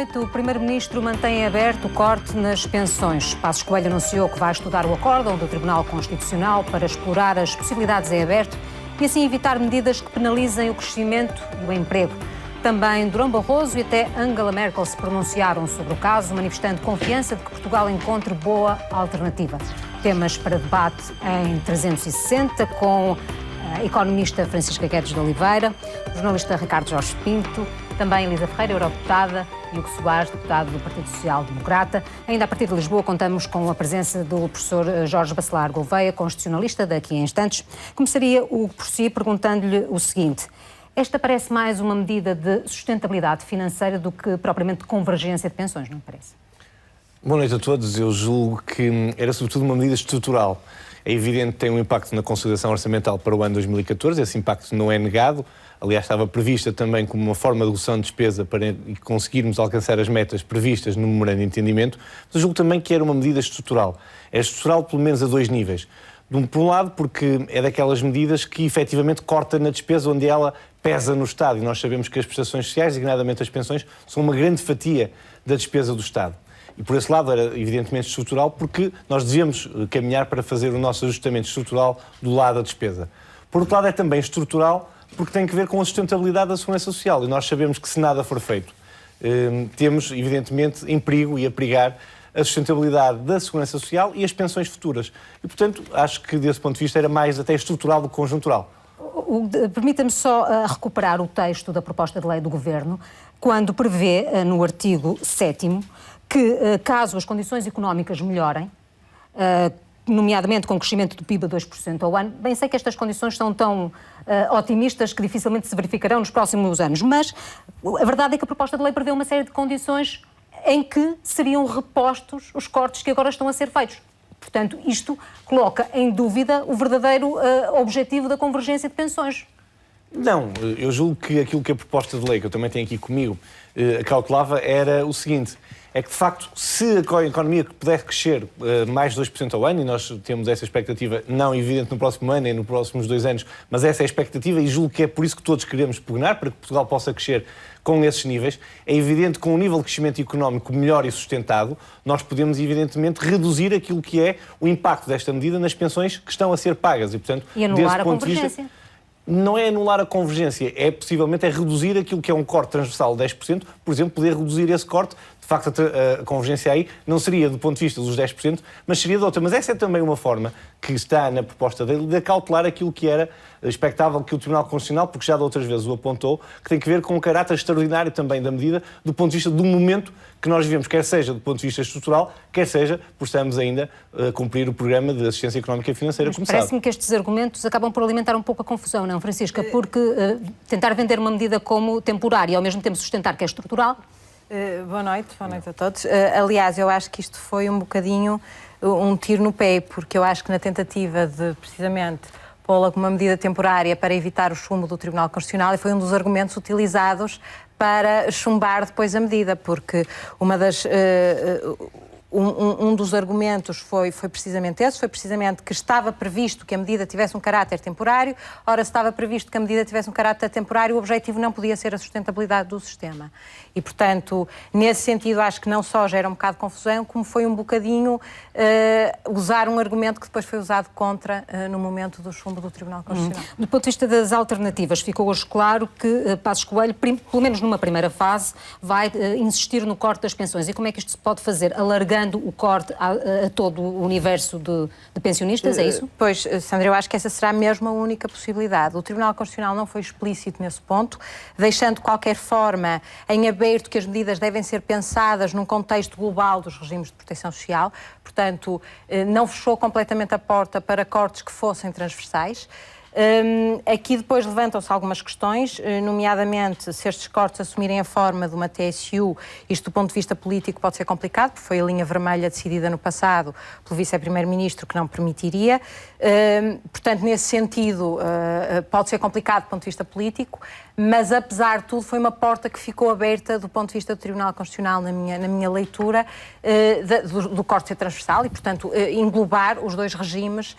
noite. O Primeiro-Ministro mantém aberto o corte nas pensões. Passos Coelho anunciou que vai estudar o acórdão do Tribunal Constitucional para explorar as possibilidades em aberto e assim evitar medidas que penalizem o crescimento e o emprego. Também Durão Barroso e até Angela Merkel se pronunciaram sobre o caso, manifestando confiança de que Portugal encontre boa alternativa. Temas para debate em 360 com a economista Francisca Guedes de Oliveira, o jornalista Ricardo Jorge Pinto, também Elisa Ferreira, eurodeputada, e Hugo Soares, deputado do Partido Social Democrata. Ainda a partir de Lisboa contamos com a presença do professor Jorge Bacelar Gouveia, constitucionalista, daqui a instantes. Começaria, Hugo, por si, perguntando-lhe o seguinte: esta parece mais uma medida de sustentabilidade financeira do que propriamente de convergência de pensões, não parece? Boa noite a todos. Eu julgo que era sobretudo uma medida estrutural. É evidente que tem um impacto na consolidação orçamental para o ano 2014, esse impacto não é negado. Aliás, estava prevista também como uma forma de redução de despesa para conseguirmos alcançar as metas previstas no memorando de entendimento, mas julgo também que era uma medida estrutural. É estrutural pelo menos a dois níveis. Por um lado, porque é daquelas medidas que efetivamente corta na despesa onde ela pesa no Estado, e nós sabemos que as prestações sociais, designadamente as pensões, são uma grande fatia da despesa do Estado. E por esse lado era evidentemente estrutural, porque nós devemos caminhar para fazer o nosso ajustamento estrutural do lado da despesa. Por outro lado, é também estrutural porque tem que ver com a sustentabilidade da segurança social, e nós sabemos que se nada for feito, temos evidentemente em perigo e a perigar a sustentabilidade da segurança social e as pensões futuras. E, portanto, acho que desse ponto de vista era mais até estrutural do que conjuntural. Permita-me só recuperar o texto da proposta de lei do Governo, quando prevê, no artigo 7º, que caso as condições económicas melhorem, nomeadamente com o crescimento do PIB a 2% ao ano, bem sei que estas condições são tão otimistas que dificilmente se verificarão nos próximos anos, mas a verdade é que a proposta de lei prevê uma série de condições em que seriam repostos os cortes que agora estão a ser feitos. Portanto, isto coloca em dúvida o verdadeiro objetivo da convergência de pensões. Não, eu julgo que aquilo que a proposta de lei, que eu também tenho aqui comigo, cautelava era o seguinte: é que, de facto, se a economia pudesse crescer mais de 2% ao ano, e nós temos essa expectativa, não evidente no próximo ano e nos próximos 2 anos, mas essa é a expectativa, e julgo que é por isso que todos queremos pugnar, para que Portugal possa crescer com esses níveis. É evidente que com um nível de crescimento económico melhor e sustentado, nós podemos, evidentemente, reduzir aquilo que é o impacto desta medida nas pensões que estão a ser pagas. E, portanto, e anular desse a ponto de convergência. vista, não é anular a convergência, é possivelmente reduzir aquilo que é um corte transversal de 10%, por exemplo, poder reduzir esse corte. De facto, a convergência aí não seria do ponto de vista dos 10%, mas seria de outra. Mas essa é também uma forma que está na proposta dele de acautelar aquilo que era expectável que o Tribunal Constitucional, porque já de outras vezes o apontou, que tem que ver com o caráter extraordinário também da medida, do ponto de vista do momento que nós vivemos, quer seja do ponto de vista estrutural, quer seja por estarmos ainda a cumprir o programa de assistência económica e financeira começado. Parece-me que estes argumentos acabam por alimentar um pouco a confusão, não, Francisca? Porque tentar vender uma medida como temporária e ao mesmo tempo sustentar que é estrutural. Boa noite a todos. Aliás, eu acho que isto foi um bocadinho um tiro no pé, porque eu acho que na tentativa de, precisamente, pô-la como uma medida temporária para evitar o chumbo do Tribunal Constitucional, e foi um dos argumentos utilizados para chumbar depois a medida, porque uma das... Um dos argumentos foi precisamente esse, foi precisamente que estava previsto que a medida tivesse um caráter temporário. Ora, se estava previsto que a medida tivesse um caráter temporário, o objetivo não podia ser a sustentabilidade do sistema. E, portanto, nesse sentido, acho que não só gera um bocado de confusão, como foi um bocadinho usar um argumento que depois foi usado contra no momento do chumbo do Tribunal Constitucional. Do ponto de vista das alternativas, ficou hoje claro que Passos Coelho, pelo menos numa primeira fase, vai insistir no corte das pensões. E como é que isto se pode fazer? Alargando o corte a todo o universo de pensionistas, é isso? Pois, Sandra, eu acho que essa será mesmo a única possibilidade. O Tribunal Constitucional não foi explícito nesse ponto, deixando de qualquer forma em aberto que as medidas devem ser pensadas num contexto global dos regimes de proteção social. Portanto, não fechou completamente a porta para cortes que fossem transversais. Aqui depois levantam-se algumas questões, nomeadamente se estes cortes assumirem a forma de uma TSU, isto do ponto de vista político pode ser complicado, porque foi a linha vermelha decidida no passado pelo vice-primeiro-ministro que não permitiria. Portanto, nesse sentido, pode ser complicado do ponto de vista político, mas apesar de tudo foi uma porta que ficou aberta do ponto de vista do Tribunal Constitucional na minha leitura do corte ser transversal e, portanto, englobar os dois regimes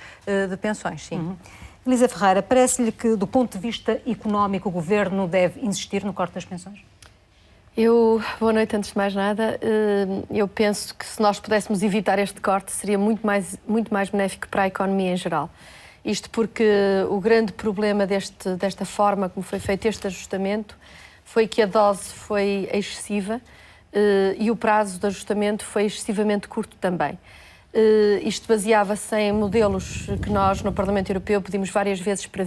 de pensões, sim. Elisa Ferreira, parece-lhe que, do ponto de vista económico, o Governo deve insistir no corte das pensões? Boa noite, antes de mais nada. Eu penso que se nós pudéssemos evitar este corte seria muito mais benéfico para a economia em geral. Isto porque o grande problema desta forma como foi feito este ajustamento foi que a dose foi excessiva e o prazo de ajustamento foi excessivamente curto também. Isto baseava-se em modelos que nós, no Parlamento Europeu, pedimos várias vezes para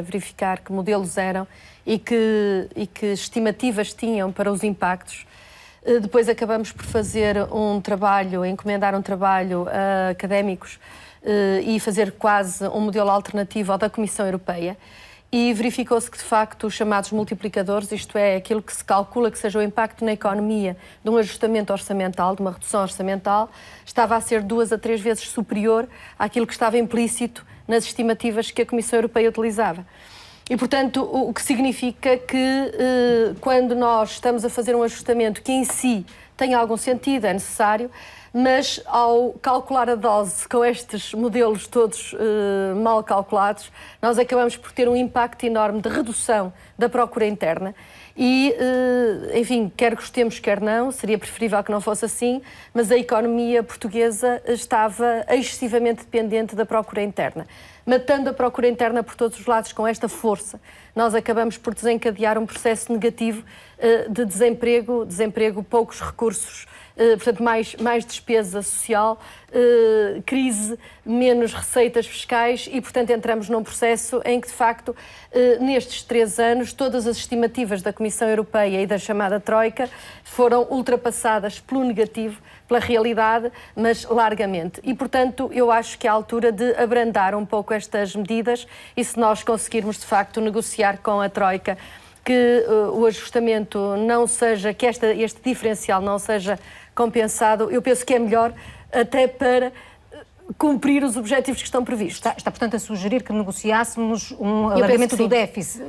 verificar que modelos eram e que estimativas tinham para os impactos. Depois acabamos por fazer encomendar um trabalho a académicos e fazer quase um modelo alternativo ao da Comissão Europeia. E verificou-se que, de facto, os chamados multiplicadores, isto é, aquilo que se calcula que seja o impacto na economia de um ajustamento orçamental, de uma redução orçamental, estava a ser 2 a 3 vezes superior àquilo que estava implícito nas estimativas que a Comissão Europeia utilizava. E, portanto, o que significa que quando nós estamos a fazer um ajustamento que em si tem algum sentido, é necessário, mas ao calcular a dose com estes modelos todos mal calculados, nós acabamos por ter um impacto enorme de redução da procura interna e, enfim, quer gostemos, quer não, seria preferível que não fosse assim, mas a economia portuguesa estava excessivamente dependente da procura interna. Matando a procura interna por todos os lados com esta força, nós acabamos por desencadear um processo negativo de desemprego, poucos recursos, portanto, mais despesa social, crise, menos receitas fiscais e, portanto, entramos num processo em que, de facto, nestes 3 anos, todas as estimativas da Comissão Europeia e da chamada Troika foram ultrapassadas pelo negativo, pela realidade, mas largamente. E, portanto, eu acho que é a altura de abrandar um pouco estas medidas e se nós conseguirmos, de facto, negociar com a Troika que o ajustamento não seja, que este diferencial não seja compensado, eu penso que é melhor até para cumprir os objetivos que estão previstos. Está, portanto, a sugerir que negociássemos um alargamento do déficit.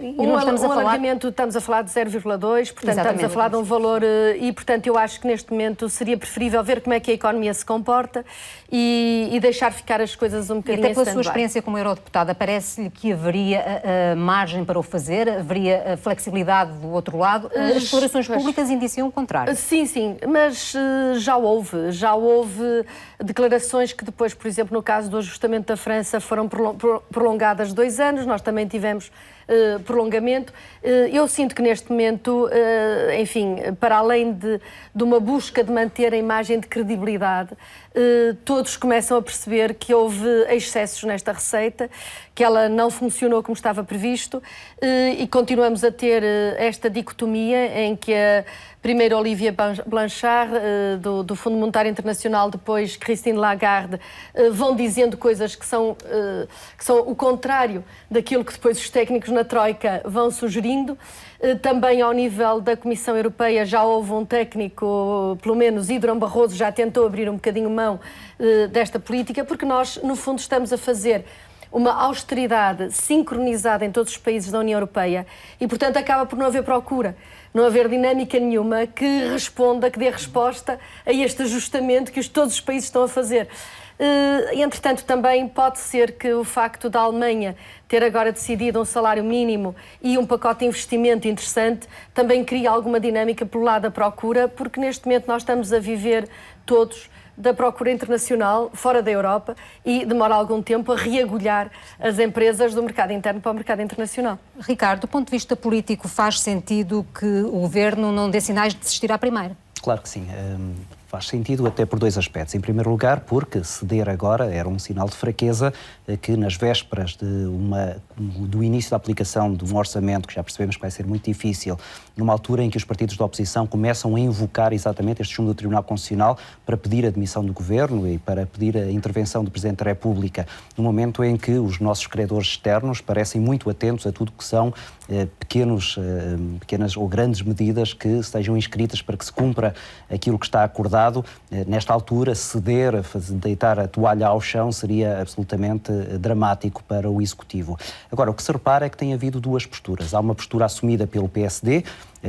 Estamos a falar de 0,2, portanto, Exatamente. Estamos a falar de um valor e, portanto, eu acho que neste momento seria preferível ver como é que a economia se comporta e deixar ficar as coisas um bocadinho até pela sua experiência como eurodeputada, parece-lhe que haveria margem para o fazer? Haveria flexibilidade do outro lado? As declarações públicas indiciam o contrário. Sim, mas já houve declarações que depois, por exemplo, no caso do ajustamento da França, foram prolongadas 2 anos, nós também tivemos prolongamento. Eu sinto que neste momento, enfim, para além de uma busca de manter a imagem de credibilidade, todos começam a perceber que houve excessos nesta receita, que ela não funcionou como estava previsto e continuamos a ter esta dicotomia em que primeiro Olivier Blanchard, do Fundo Monetário Internacional, depois Christine Lagarde, vão dizendo coisas que são o contrário daquilo que depois os técnicos na Troika vão sugerindo. Também ao nível da Comissão Europeia já houve um técnico, pelo menos Hidron Barroso, já tentou abrir um bocadinho mão desta política, porque nós, no fundo, estamos a fazer uma austeridade sincronizada em todos os países da União Europeia e, portanto, acaba por não haver procura, não haver dinâmica nenhuma que responda, que dê resposta a este ajustamento que todos os países estão a fazer. Entretanto, também pode ser que o facto da Alemanha ter agora decidido um salário mínimo e um pacote de investimento interessante também cria alguma dinâmica pelo lado da procura, porque neste momento nós estamos a viver todos da procura internacional, fora da Europa, e demora algum tempo a reagulhar as empresas do mercado interno para o mercado internacional. Ricardo, do ponto de vista político, faz sentido que o Governo não dê sinais de desistir à primeira? Claro que sim. Faz sentido até por 2 aspectos. Em primeiro lugar, porque ceder agora era um sinal de fraqueza que nas vésperas do início da aplicação de um orçamento, que já percebemos que vai ser muito difícil, numa altura em que os partidos da oposição começam a invocar exatamente este chumbo do Tribunal Constitucional para pedir a demissão do Governo e para pedir a intervenção do Presidente da República, no momento em que os nossos credores externos parecem muito atentos a tudo que são pequenas ou grandes medidas que estejam inscritas para que se cumpra aquilo que está acordado. Nesta altura, ceder, deitar a toalha ao chão seria absolutamente dramático para o Executivo. Agora, o que se repara é que tem havido 2 posturas. Há uma postura assumida pelo PSD,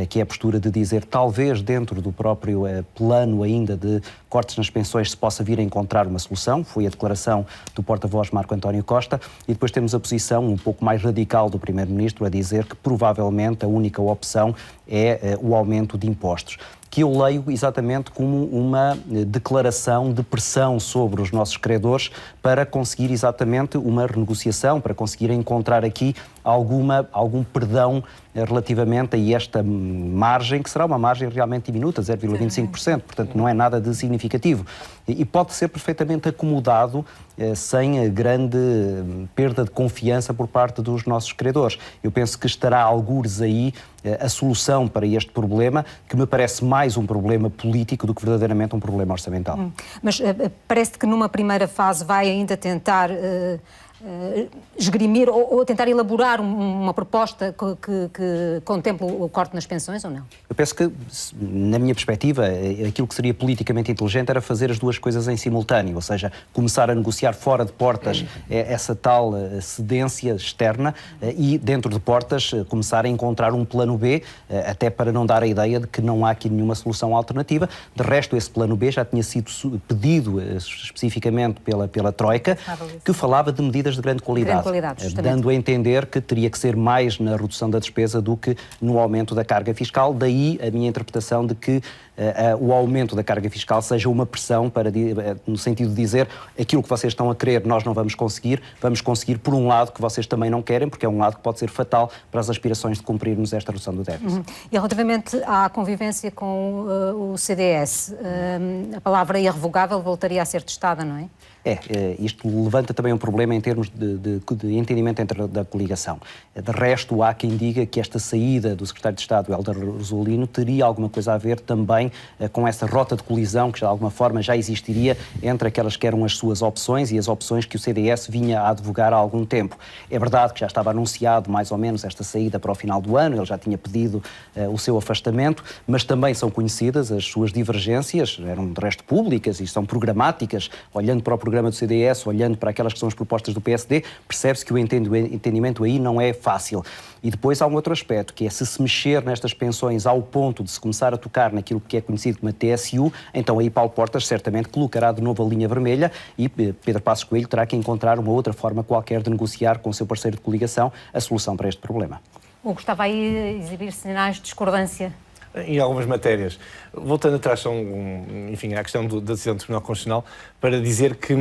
que é a postura de dizer talvez dentro do próprio plano ainda de cortes nas pensões se possa vir a encontrar uma solução. Foi a declaração do porta-voz Marco António Costa. E depois temos a posição um pouco mais radical do Primeiro-Ministro a dizer que provavelmente a única opção é o aumento de impostos, que eu leio exatamente como uma declaração de pressão sobre os nossos credores para conseguir exatamente uma renegociação, para conseguir encontrar aqui algum perdão relativamente a esta margem, que será uma margem realmente diminuta, 0,25%, portanto não é nada de significativo. E pode ser perfeitamente acomodado sem grande perda de confiança por parte dos nossos credores. Eu penso que estará algures aí a solução para este problema, que me parece mais um problema político do que verdadeiramente um problema orçamental. Mas parece que numa primeira fase vai ainda tentar esgrimir ou tentar elaborar uma proposta que contemple o corte nas pensões ou não? Eu penso que, na minha perspectiva, aquilo que seria politicamente inteligente era fazer as duas coisas em simultâneo, ou seja, começar a negociar fora de portas essa tal cedência externa e, dentro de portas, começar a encontrar um plano B, até para não dar a ideia de que não há aqui nenhuma solução alternativa. De resto, esse plano B já tinha sido pedido especificamente pela Troika, que falava de medidas de grande qualidade, dando a entender que teria que ser mais na redução da despesa do que no aumento da carga fiscal. Daí a minha interpretação de que o aumento da carga fiscal seja uma pressão no sentido de dizer aquilo que vocês estão a querer nós não vamos conseguir por um lado que vocês também não querem, porque é um lado que pode ser fatal para as aspirações de cumprirmos esta redução do déficit. E relativamente à convivência com o CDS, a palavra irrevogável voltaria a ser testada, não é? Isto levanta também um problema em termos de entendimento da coligação. De resto, há quem diga que esta saída do secretário de Estado, Hélder Rosolino, teria alguma coisa a ver também com essa rota de colisão que de alguma forma já existiria entre aquelas que eram as suas opções e as opções que o CDS vinha a advogar há algum tempo. É verdade que já estava anunciado mais ou menos esta saída para o final do ano, ele já tinha pedido o seu afastamento, mas também são conhecidas as suas divergências, eram de resto públicas e são programáticas, olhando para o programa do CDS, olhando para aquelas que são as propostas do PSD, percebe-se que o entendimento aí não é fácil. E depois há um outro aspecto, que é se mexer nestas pensões ao ponto de se começar a tocar naquilo que é conhecido como a TSU, então aí Paulo Portas certamente colocará de novo a linha vermelha e Pedro Passos Coelho terá que encontrar uma outra forma qualquer de negociar com o seu parceiro de coligação a solução para este problema. Hugo, estava aí a exibir sinais de discordância. Em algumas matérias. Voltando atrás, enfim, à questão da decisão do Tribunal Constitucional, para dizer que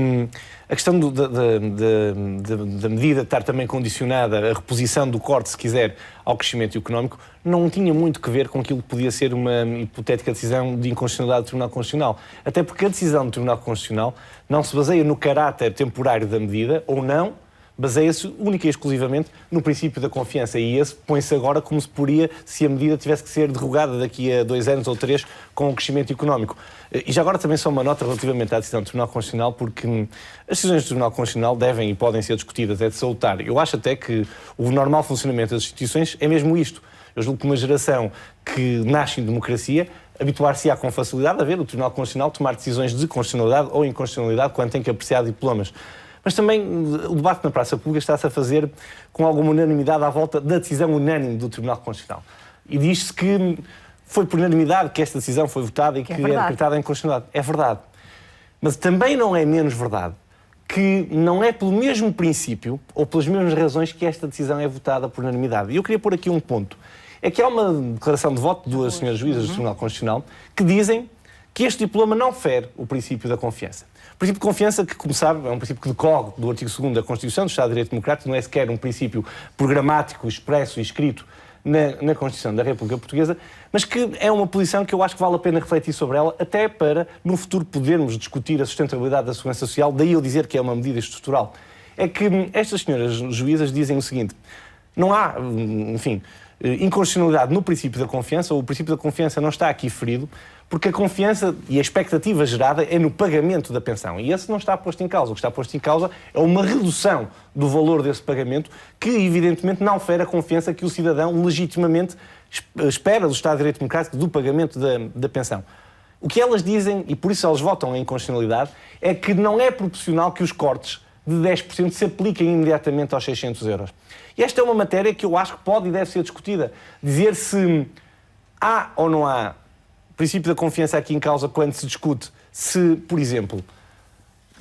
a questão da medida estar também condicionada à reposição do corte, se quiser, ao crescimento económico, não tinha muito que ver com aquilo que podia ser uma hipotética decisão de inconstitucionalidade do Tribunal Constitucional. Até porque a decisão do Tribunal Constitucional não se baseia no caráter temporário da medida, ou não, baseia-se única e exclusivamente no princípio da confiança e esse põe-se agora como se poria se a medida tivesse que ser derrogada daqui a 2 anos ou 3 com o crescimento económico. E já agora também só uma nota relativamente à decisão do Tribunal Constitucional, porque as decisões do Tribunal Constitucional devem e podem ser discutidas, é de salutar. Eu acho até que o normal funcionamento das instituições é mesmo isto. Eu julgo que uma geração que nasce em democracia habituar-se-á com facilidade a ver o Tribunal Constitucional tomar decisões de constitucionalidade ou inconstitucionalidade quando tem que apreciar diplomas. Mas também o debate na praça pública está-se a fazer com alguma unanimidade à volta da decisão unânime do Tribunal Constitucional. E diz-se que foi por unanimidade que esta decisão foi votada e que é decretada em constitucionalidade. É verdade. Mas também não é menos verdade que não é pelo mesmo princípio ou pelas mesmas razões que esta decisão é votada por unanimidade. E eu queria pôr aqui um ponto. É que há uma declaração de voto de 2 senhoras juízas do Tribunal Constitucional que dizem que este diploma não fere o princípio da confiança. O princípio de confiança, que, como sabe, é um princípio que decorre do artigo 2º da Constituição do Estado de Direito Democrático, não é sequer um princípio programático, expresso e escrito na Constituição da República Portuguesa, mas que é uma posição que eu acho que vale a pena refletir sobre ela, até para, no futuro, podermos discutir a sustentabilidade da segurança social, daí eu dizer que é uma medida estrutural. É que estas senhoras juízas dizem o seguinte: não há, enfim, inconstitucionalidade no princípio da confiança, ou o princípio da confiança não está aqui ferido, porque a confiança e a expectativa gerada é no pagamento da pensão. E esse não está posto em causa. O que está posto em causa é uma redução do valor desse pagamento que, evidentemente, não fere a confiança que o cidadão legitimamente espera do Estado de Direito Democrático do pagamento da pensão. O que elas dizem, e por isso elas votam em inconstitucionalidade, é que não é proporcional que os cortes de 10% se apliquem imediatamente aos 600 euros. E esta é uma matéria que eu acho que pode e deve ser discutida. Dizer se Há ou não há princípio da confiança aqui em causa quando se discute se, por exemplo,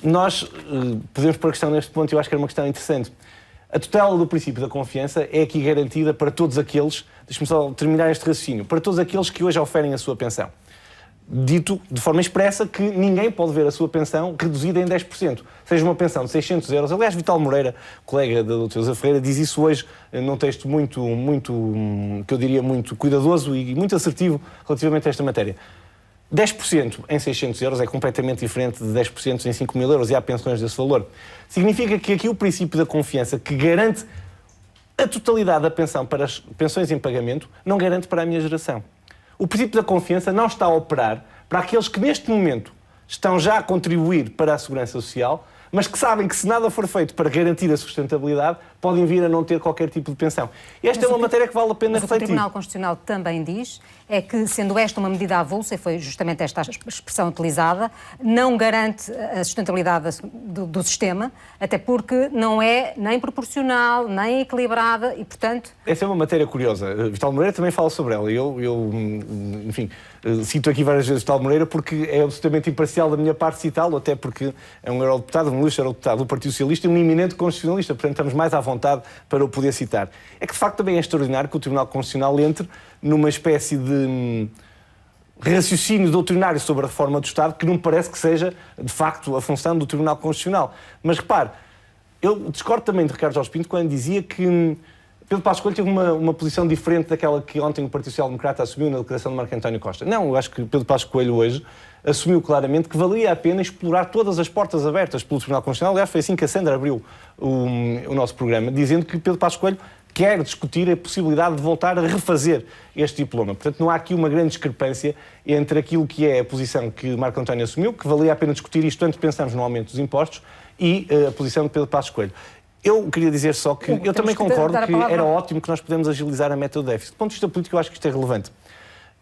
nós podemos pôr a questão neste ponto, eu acho que era uma questão interessante. A tutela do princípio da confiança é aqui garantida para todos aqueles, deixe-me só terminar este raciocínio, para todos aqueles que hoje oferem a sua pensão. Dito de forma expressa que ninguém pode ver a sua pensão reduzida em 10%. Seja uma pensão de 600 euros. Aliás, Vital Moreira, colega da Dr. José Ferreira, diz isso hoje num texto que eu diria muito cuidadoso e muito assertivo relativamente a esta matéria. 10% em 600 euros é completamente diferente de 10% em 5 mil euros e há pensões desse valor. Significa que aqui o princípio da confiança, que garante a totalidade da pensão para as pensões em pagamento, não garante para a minha geração. O princípio da confiança não está a operar para aqueles que neste momento estão já a contribuir para a segurança social, mas que sabem que se nada for feito para garantir a sustentabilidade, podem vir a não ter qualquer tipo de pensão. Esta é uma matéria que vale a pena refletir. O Tribunal Constitucional também diz é que, sendo esta uma medida avulsa, e foi justamente esta a expressão utilizada, não garante a sustentabilidade do sistema, até porque não é nem proporcional, nem equilibrada e, portanto... Essa é uma matéria curiosa. Vital Moreira também fala sobre ela. Eu enfim, cito aqui várias vezes Vital Moreira porque é absolutamente imparcial da minha parte citá-lo, até porque é um eurodeputado, um ilustre eurodeputado do Partido Socialista e um eminente constitucionalista, portanto estamos mais à vontade para o poder citar. É que de facto também é extraordinário que o Tribunal Constitucional entre numa espécie de raciocínio doutrinário sobre a reforma do Estado que não me parece que seja, de facto, a função do Tribunal Constitucional. Mas repare, eu discordo também de Ricardo Jorge Pinto quando dizia que Pedro Passos Coelho teve uma posição diferente daquela que ontem o Partido Social Democrata assumiu na declaração de Marco António Costa. Não, eu acho que Pedro Passos Coelho hoje assumiu claramente que valia a pena explorar todas as portas abertas pelo Tribunal Constitucional. Aliás, foi assim que a Sandra abriu o nosso programa, dizendo que Pedro Passos Coelho quer discutir a possibilidade de voltar a refazer este diploma. Portanto, não há aqui uma grande discrepância entre aquilo que é a posição que Marco António assumiu, que valia a pena discutir isto antes de pensarmos no aumento dos impostos, e a posição de Pedro Passos Coelho. Eu queria dizer só que eu também concordo que era ótimo que nós pudemos agilizar a meta do déficit. Do ponto de vista político, eu acho que isto é relevante.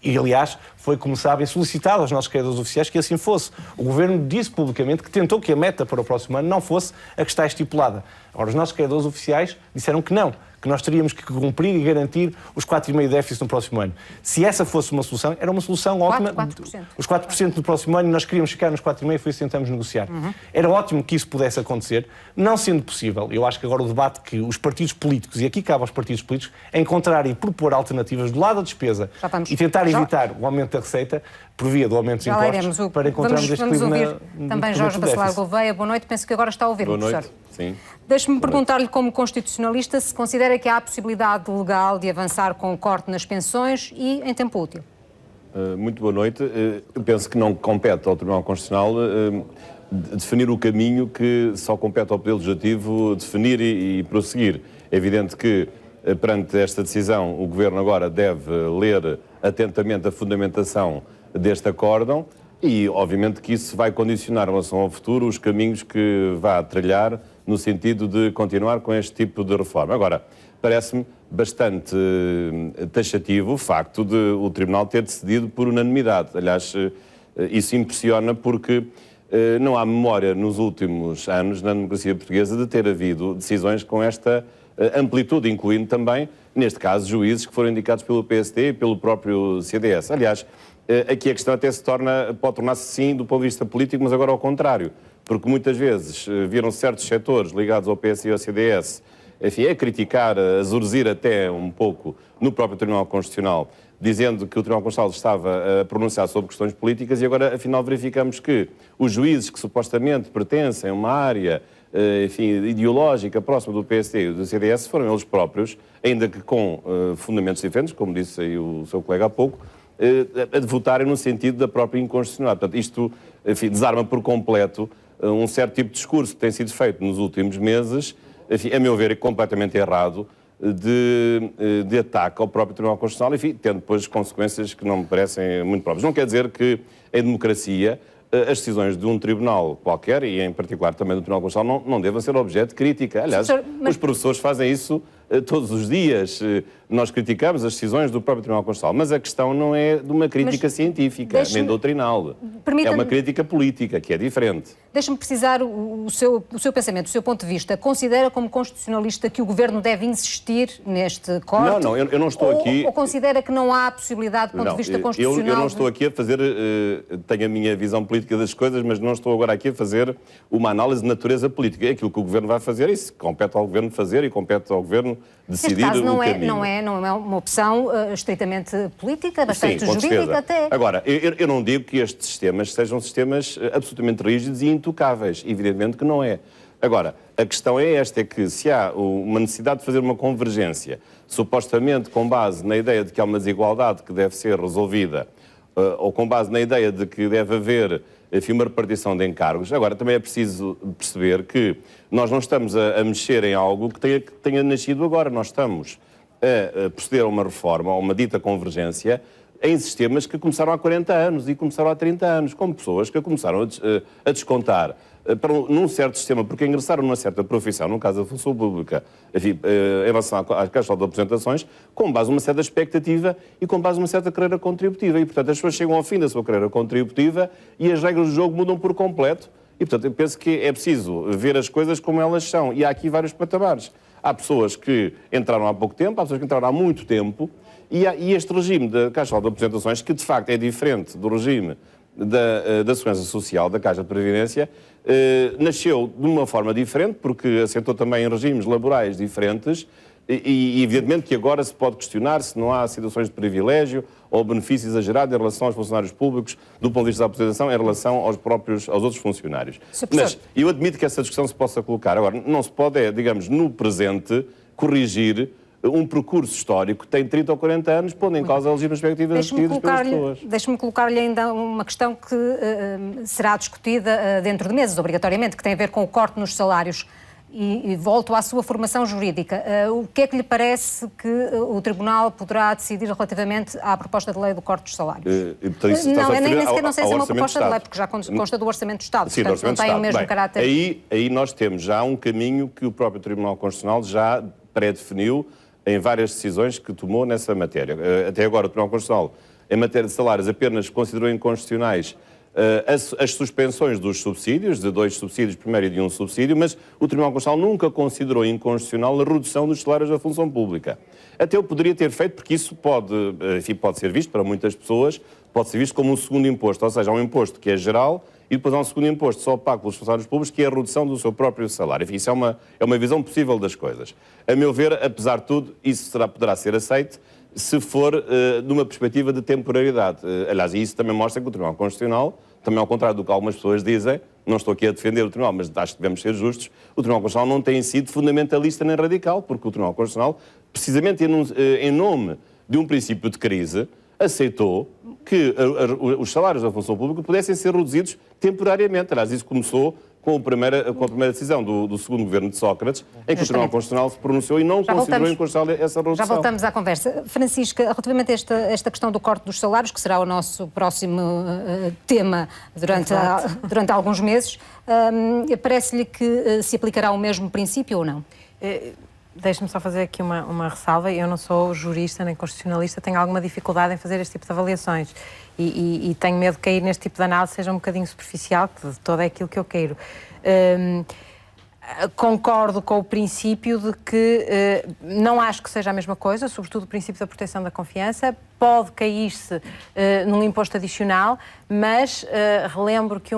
E, aliás, foi, como sabem, solicitado aos nossos criadores oficiais que assim fosse. O Governo disse publicamente que tentou que a meta para o próximo ano não fosse a que está estipulada. Agora, os nossos criadores oficiais disseram que não, que nós teríamos que cumprir e garantir os 4,5% de déficit no próximo ano. Se essa fosse uma solução, era uma solução ótima. 4%. Os 4% no próximo ano, nós queríamos ficar nos 4,5%, foi isso que tentamos negociar. Era ótimo que isso pudesse acontecer, não sendo possível. Eu acho que agora o debate que os partidos políticos, e aqui cabe aos partidos políticos, encontrarem e propor alternativas do lado da despesa e tentar evitar o aumento da receita por via do aumento dos impostos para encontrarmos este equilíbrio. Vamos ouvir também Jorge Bacelar Gouveia. Boa noite, penso que agora está a ouvir, professor. Boa noite, sim. Deixe-me perguntar-lhe, como constitucionalista, se considera que há a possibilidade legal de avançar com o corte nas pensões e em tempo útil. Muito boa noite. Eu penso que não compete ao Tribunal Constitucional definir o caminho, que só compete ao Poder Legislativo definir e prosseguir. É evidente que, perante esta decisão, o Governo agora deve ler atentamente a fundamentação deste acórdão e, obviamente, que isso vai condicionar, em relação ao futuro, os caminhos que vá trilhar no sentido de continuar com este tipo de reforma. Agora, parece-me bastante taxativo o facto de o Tribunal ter decidido por unanimidade. Aliás, isso impressiona porque não há memória nos últimos anos na democracia portuguesa de ter havido decisões com esta amplitude, incluindo também, neste caso, juízes que foram indicados pelo PSD e pelo próprio CDS. Aliás, aqui a questão até pode tornar-se sim do ponto de vista político, mas agora ao contrário, porque muitas vezes viram certos setores ligados ao PS e ao CDS, enfim, a criticar, a zurzir até um pouco no próprio Tribunal Constitucional, dizendo que o Tribunal Constitucional estava a pronunciar sobre questões políticas e agora, afinal, verificamos que os juízes que supostamente pertencem a uma área, enfim, ideológica próxima do PSD e do CDS foram eles próprios, ainda que com fundamentos diferentes, como disse aí o seu colega há pouco, a votarem no sentido da própria inconstitucionalidade. Portanto, isto, enfim, desarma por completo um certo tipo de discurso que tem sido feito nos últimos meses, enfim, a meu ver, é completamente errado, de ataque ao próprio Tribunal Constitucional, enfim, tendo depois consequências que não me parecem muito próprias. Não quer dizer que, em democracia, as decisões de um tribunal qualquer, e em particular também do Tribunal Constitucional, não devam ser objeto de crítica. Aliás, os professores fazem isso todos os dias nós criticamos as decisões do próprio Tribunal Constitucional, mas a questão não é de uma crítica científica, nem doutrinal. É uma crítica política, que é diferente. Deixe-me precisar o seu pensamento, o seu ponto de vista. Considera como constitucionalista que o Governo deve insistir neste corte? Não, eu não estou aqui... Ou considera que não há possibilidade, do ponto de vista constitucional... Eu não estou aqui a fazer... tenho a minha visão política das coisas, mas não estou agora aqui a fazer uma análise de natureza política. É aquilo que o Governo vai fazer, isso compete ao Governo fazer e compete ao Governo decidir o caminho. Não é uma opção estritamente política, bastante Sim, jurídica até. Agora, eu não digo que estes sistemas sejam sistemas absolutamente rígidos e intocáveis. Evidentemente que não é. Agora, a questão é esta, é que se há uma necessidade de fazer uma convergência, supostamente com base na ideia de que há uma desigualdade que deve ser resolvida, ou com base na ideia de que deve haver, enfim, uma repartição de encargos. Agora, também é preciso perceber que nós não estamos a mexer em algo que tenha nascido agora. Nós estamos a proceder a uma reforma, a uma dita convergência, em sistemas que começaram há 40 anos e começaram há 30 anos, com pessoas que começaram a descontar num certo sistema, porque ingressaram numa certa profissão, no caso da função pública, enfim, em relação à Caixa de Aposentações, com base numa certa expectativa e com base numa certa carreira contributiva. E, portanto, as pessoas chegam ao fim da sua carreira contributiva e as regras do jogo mudam por completo. E, portanto, eu penso que é preciso ver as coisas como elas são. E há aqui vários patamares. Há pessoas que entraram há pouco tempo, há pessoas que entraram há muito tempo, e este regime da Caixa de Aposentações, que de facto é diferente do regime da Segurança Social, da Caixa de Previdência, nasceu de uma forma diferente, porque assentou também em regimes laborais diferentes, e evidentemente que agora se pode questionar se não há situações de privilégio ou benefício exagerado em relação aos funcionários públicos, do ponto de vista da aposentação, em relação aos outros funcionários. Mas eu admito que essa discussão se possa colocar. Agora, não se pode, digamos, no presente, corrigir um percurso histórico que tem 30 ou 40 anos, pondo em causa a legítima perspectiva adquiridas pelas pessoas. Deixe-me colocar-lhe ainda uma questão que será discutida dentro de meses, obrigatoriamente, que tem a ver com o corte nos salários. E volto à sua formação jurídica. O que é que lhe parece que o Tribunal poderá decidir relativamente à proposta de lei do corte dos salários? Não sei se é uma proposta de lei, porque já consta do Orçamento do Estado, sim, portanto não tem o mesmo caráter. Aí nós temos já um caminho que o próprio Tribunal Constitucional já pré-definiu em várias decisões que tomou nessa matéria. Até agora o Tribunal Constitucional, em matéria de salários, apenas considerou inconstitucionais as suspensões dos subsídios, de 2 subsídios primeiro e de 1 subsídio, mas o Tribunal Constitucional nunca considerou inconstitucional a redução dos salários da função pública. Até eu poderia ter feito, porque isso pode ser visto, para muitas pessoas, pode ser visto como um segundo imposto, ou seja, há um imposto que é geral e depois há um segundo imposto só pago pelos funcionários públicos, que é a redução do seu próprio salário. Enfim, isso é uma visão possível das coisas. A meu ver, apesar de tudo, isso poderá ser aceito se for numa perspectiva de temporalidade. Aliás, e isso também mostra que o Tribunal Constitucional, também ao contrário do que algumas pessoas dizem, não estou aqui a defender o Tribunal, mas acho que devemos ser justos, o Tribunal Constitucional não tem sido fundamentalista nem radical, porque o Tribunal Constitucional, precisamente em nome de um princípio de crise, aceitou que os salários da função pública pudessem ser reduzidos temporariamente. Aliás, isso começou com a primeira decisão do segundo governo de Sócrates, em que o Tribunal Constitucional se pronunciou e não considerou inconstitucional essa redução. Já voltamos à conversa. Francisca, relativamente a esta questão do corte dos salários, que será o nosso próximo tema durante alguns meses, parece-lhe que se aplicará o mesmo princípio ou não? Deixe-me só fazer aqui uma ressalva. Eu não sou jurista nem constitucionalista, tenho alguma dificuldade em fazer este tipo de avaliações e tenho medo de cair neste tipo de análise seja um bocadinho superficial, que de todo é aquilo que eu queiro. Concordo com o princípio de que não acho que seja a mesma coisa, sobretudo o princípio da proteção da confiança. Pode cair-se num imposto adicional, mas relembro que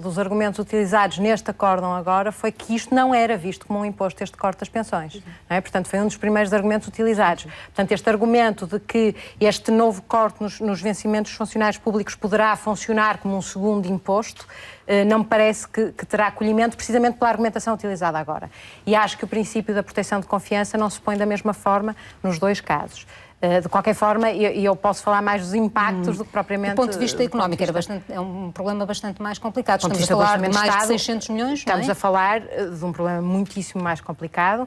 dos argumentos utilizados neste acórdão agora foi que isto não era visto como um imposto, este corte das pensões. Não é? Portanto, foi um dos primeiros argumentos utilizados. Portanto, este argumento de que este novo corte nos vencimentos dos funcionários públicos poderá funcionar como um segundo imposto, não me parece que terá acolhimento, precisamente pela argumentação utilizada agora. E acho que o princípio da proteção de confiança não se põe da mesma forma nos dois casos. De qualquer forma, eu posso falar mais dos impactos do que propriamente... Do ponto de vista económico, é um problema bastante mais complicado. Do ponto Estamos a de vista falar do de mais de Estado, 600 milhões, Estamos não é? a falar de um problema muitíssimo mais complicado.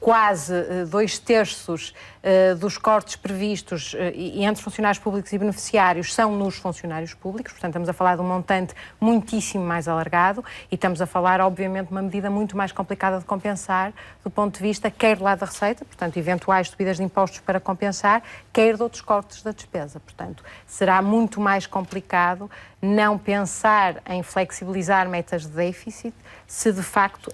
Quase 2/3 dos cortes previstos entre funcionários públicos e beneficiários são nos funcionários públicos, portanto estamos a falar de um montante muitíssimo mais alargado e estamos a falar, obviamente, de uma medida muito mais complicada de compensar do ponto de vista quer do lado da receita, portanto eventuais subidas de impostos para compensar, quer de outros cortes da despesa. Portanto, será muito mais complicado não pensar em flexibilizar metas de déficit se de facto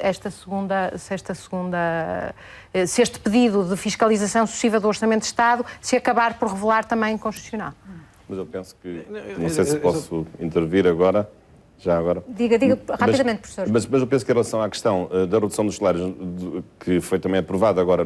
se este pedido de fiscalização sucessiva do Orçamento de Estado se acabar por revelar também inconstitucional. Mas eu penso que, não sei se posso intervir agora, já agora. Diga rapidamente, professor. Mas eu penso que em relação à questão da redução dos salários, que foi também aprovada agora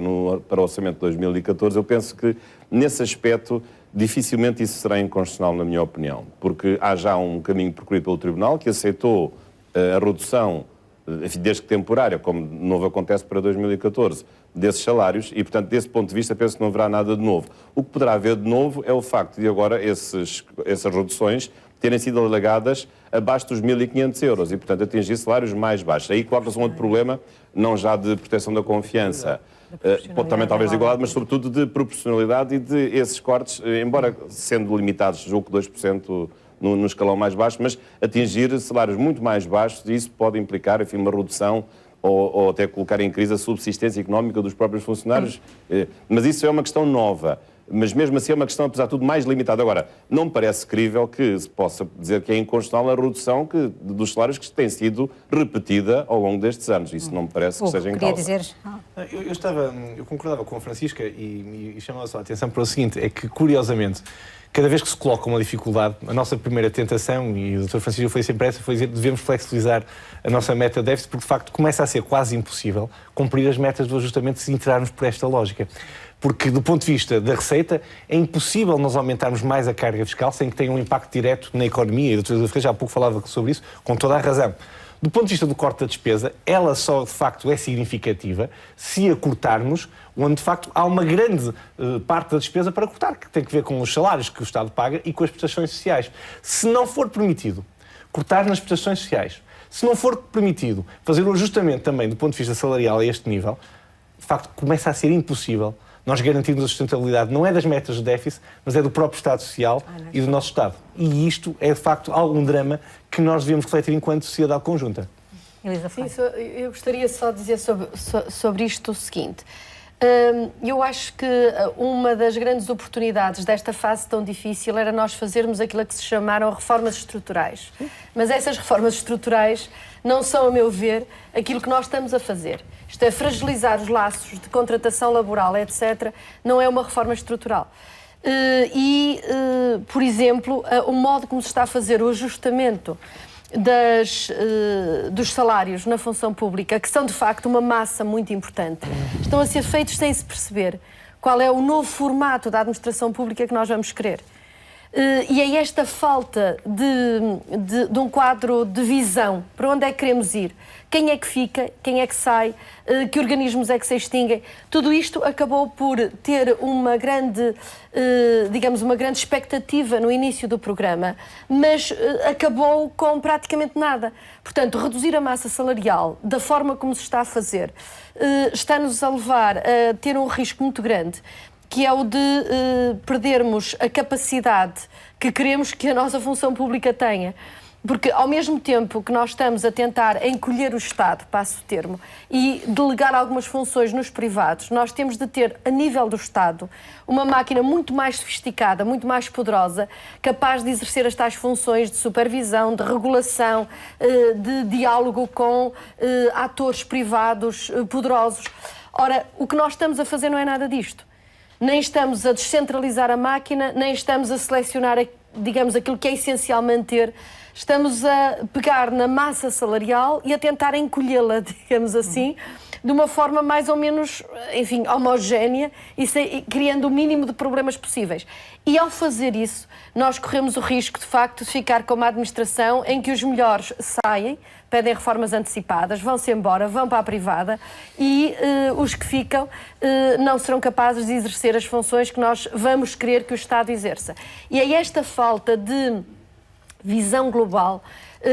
para o Orçamento de 2014, eu penso que nesse aspecto dificilmente isso será inconstitucional, na minha opinião, porque há já um caminho percorrido pelo Tribunal que aceitou a redução, desde que temporária, como de novo acontece para 2014, desses salários e, portanto, desse ponto de vista, penso que não haverá nada de novo. O que poderá haver de novo é o facto de agora essas reduções terem sido alargadas abaixo dos 1.500 euros e, portanto, atingir salários mais baixos. Aí coloca-se um outro problema, não já de proteção da confiança, também talvez de igualdade, mas sobretudo de proporcionalidade e de esses cortes, embora sendo limitados, julgo que 2% no escalão mais baixo, mas atingir salários muito mais baixos e isso pode implicar, enfim, uma redução ou até colocar em crise a subsistência económica dos próprios funcionários. Mas isso é uma questão nova. Mas mesmo assim é uma questão, apesar de tudo, mais limitada. Agora, não me parece crível que se possa dizer que é inconstitucional a redução dos salários que tem sido repetida ao longo destes anos. Isso não me parece que seja em causa. Eu concordava com a Francisca e chamava só a atenção para o seguinte, é que, curiosamente, cada vez que se coloca uma dificuldade, a nossa primeira tentação, e o Dr. Francisco foi sempre essa, foi dizer que devemos flexibilizar a nossa meta de déficit, porque de facto começa a ser quase impossível cumprir as metas do ajustamento se entrarmos por esta lógica. Porque, do ponto de vista da receita, é impossível nós aumentarmos mais a carga fiscal sem que tenha um impacto direto na economia, e o Dr. Francisco já há pouco falava sobre isso, com toda a razão. Do ponto de vista do corte da despesa, ela só, de facto, é significativa se a cortarmos, onde, de facto, há uma grande parte da despesa para cortar, que tem que ver com os salários que o Estado paga e com as prestações sociais. Se não for permitido cortar nas prestações sociais, se não for permitido fazer o ajustamento também do ponto de vista salarial a este nível, de facto, começa a ser impossível nós garantirmos a sustentabilidade, não é das metas de déficit, mas é do próprio Estado Social e do nosso Estado. E isto é, de facto, algum drama que nós devemos refletir enquanto sociedade conjunta. Elisa Freire. Sim, eu gostaria só de dizer sobre isto o seguinte. Eu acho que uma das grandes oportunidades desta fase tão difícil era nós fazermos aquilo que se chamaram reformas estruturais. Mas essas reformas estruturais não são, a meu ver, aquilo que nós estamos a fazer. Isto é, fragilizar os laços de contratação laboral, etc., não é uma reforma estrutural. Por exemplo, o modo como se está a fazer o ajustamento dos salários na função pública, que são de facto uma massa muito importante, estão a ser feitos sem se perceber qual é o novo formato da administração pública que nós vamos querer. E é esta falta de um quadro de visão para onde é que queremos ir, quem é que fica, quem é que sai, que organismos é que se extinguem, tudo isto acabou por ter uma grande, uma grande expectativa no início do programa, mas acabou com praticamente nada. Portanto, reduzir a massa salarial da forma como se está a fazer está-nos a levar a ter um risco muito grande, que é o de perdermos a capacidade que queremos que a nossa função pública tenha. Porque, ao mesmo tempo que nós estamos a tentar encolher o Estado, passo o termo, e delegar algumas funções nos privados, nós temos de ter, a nível do Estado, uma máquina muito mais sofisticada, muito mais poderosa, capaz de exercer as tais funções de supervisão, de regulação, de diálogo com atores privados poderosos. Ora, o que nós estamos a fazer não é nada disto. Nem estamos a descentralizar a máquina, nem estamos a selecionar, digamos, aquilo que é essencial manter. Estamos a pegar na massa salarial e a tentar encolhê-la, digamos assim, de uma forma mais ou menos, enfim, homogénea e criando o mínimo de problemas possíveis. E ao fazer isso, nós corremos o risco, de facto, de ficar com uma administração em que os melhores saem, pedem reformas antecipadas, vão-se embora, vão para a privada e os que ficam não serão capazes de exercer as funções que nós vamos querer que o Estado exerça. E é esta falta de visão global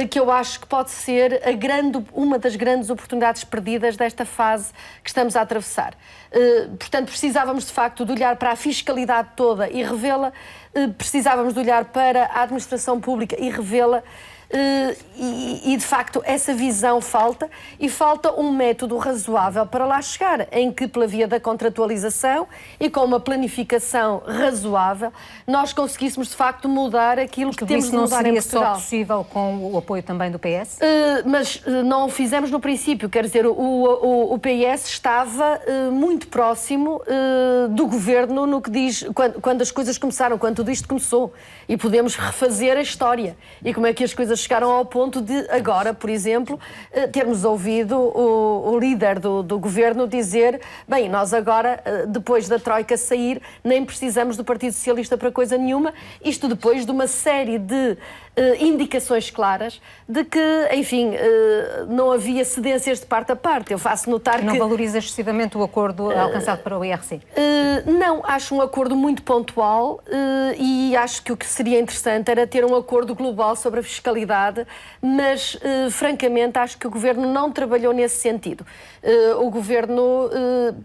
que eu acho que pode ser uma das grandes oportunidades perdidas desta fase que estamos a atravessar. Portanto, precisávamos de facto de olhar para a fiscalidade toda e revê-la, precisávamos de olhar para a administração pública e revê-la, e de facto essa visão falta, e falta um método razoável para lá chegar, em que pela via da contratualização e com uma planificação razoável nós conseguíssemos de facto mudar aquilo que temos de mudar em Portugal. Isso não seria só possível com o apoio também do PS? Mas não o fizemos no princípio, quer dizer, o PS estava muito próximo do Governo no que diz, quando as coisas começaram, quando tudo isto começou, e podemos refazer a história e como é que as coisas chegaram ao ponto de agora, por exemplo, termos ouvido o líder do Governo dizer, bem, nós agora, depois da Troika sair, nem precisamos do Partido Socialista para coisa nenhuma, isto depois de uma série de indicações claras de que, enfim, não havia cedências de parte a parte. Eu faço notar que... Não valoriza excessivamente o acordo alcançado para o IRC? Não, acho um acordo muito pontual e acho que o que seria interessante era ter um acordo global sobre a fiscalidade, mas, francamente, acho que o Governo não trabalhou nesse sentido. O Governo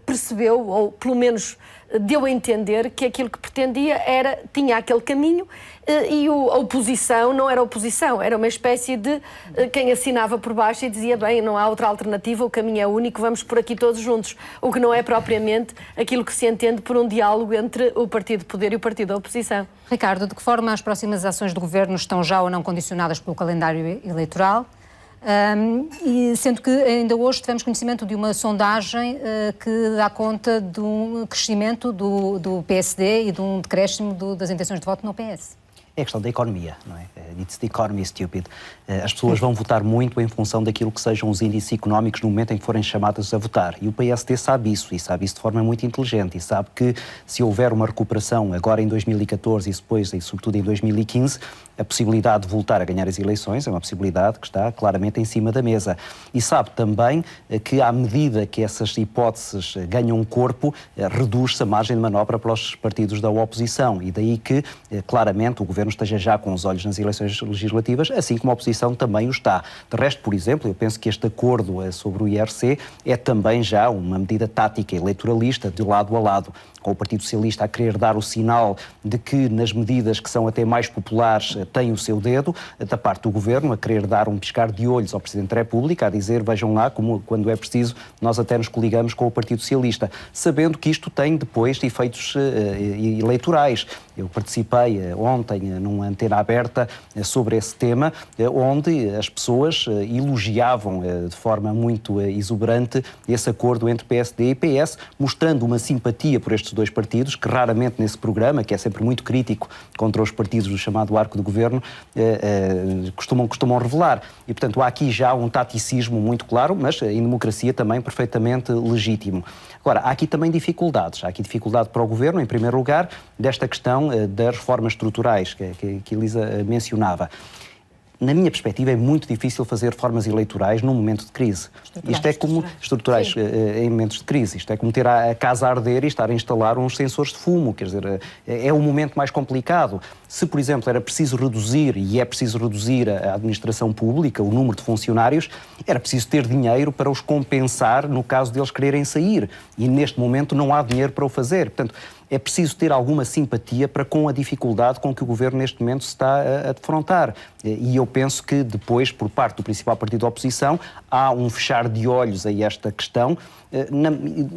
percebeu, ou pelo menos deu a entender, que aquilo que pretendia tinha aquele caminho, e a oposição não era oposição, era uma espécie de quem assinava por baixo e dizia, bem, não há outra alternativa, o caminho é único, vamos por aqui todos juntos, o que não é propriamente aquilo que se entende por um diálogo entre o partido de poder e o partido da oposição. Ricardo, de que forma as próximas ações do Governo estão já ou não condicionadas pelo calendário eleitoral? E sendo que ainda hoje tivemos conhecimento de uma sondagem que dá conta de um crescimento do PSD e de um decréscimo das intenções de voto no PS. É a questão da economia, não é? It's the economy, stupid. As pessoas vão votar muito em função daquilo que sejam os índices económicos no momento em que forem chamadas a votar. E o PSD sabe isso, e sabe isso de forma muito inteligente, e sabe que se houver uma recuperação agora em 2014 e depois, e sobretudo em 2015, a possibilidade de voltar a ganhar as eleições é uma possibilidade que está claramente em cima da mesa. E sabe também que, à medida que essas hipóteses ganham corpo, reduz-se a margem de manobra para os partidos da oposição. E daí que, claramente, o Governo esteja já com os olhos nas eleições legislativas, assim como a oposição também o está. De resto, por exemplo, eu penso que este acordo sobre o IRC é também já uma medida tática eleitoralista de lado a lado, com o Partido Socialista a querer dar o sinal de que nas medidas que são até mais populares tem o seu dedo, da parte do Governo a querer dar um piscar de olhos ao Presidente da República, a dizer, vejam lá, como quando é preciso, nós até nos coligamos com o Partido Socialista, sabendo que isto tem depois efeitos eleitorais. Eu participei ontem numa antena aberta sobre esse tema, onde as pessoas elogiavam de forma muito exuberante esse acordo entre PSD e PS, mostrando uma simpatia por estes dois partidos, que raramente nesse programa, que é sempre muito crítico contra os partidos do chamado arco do Governo, costumam revelar. E, portanto, há aqui já um taticismo muito claro, mas em democracia também perfeitamente legítimo. Agora, há aqui também dificuldades. Há aqui dificuldade para o Governo, em primeiro lugar, desta questão das reformas estruturais que Elisa mencionava. Na minha perspectiva, é muito difícil fazer reformas eleitorais num momento de crise. Isto é como estruturais em momentos de crise. Isto é como ter a casa a arder e estar a instalar uns sensores de fumo. Quer dizer, é um momento mais complicado. Se, por exemplo, era preciso reduzir, e é preciso reduzir a administração pública, o número de funcionários, era preciso ter dinheiro para os compensar no caso deles quererem sair. E neste momento não há dinheiro para o fazer. Portanto, é preciso ter alguma simpatia para com a dificuldade com que o Governo neste momento se está a defrontar. E eu penso que depois, por parte do principal partido da oposição, há um fechar de olhos a esta questão,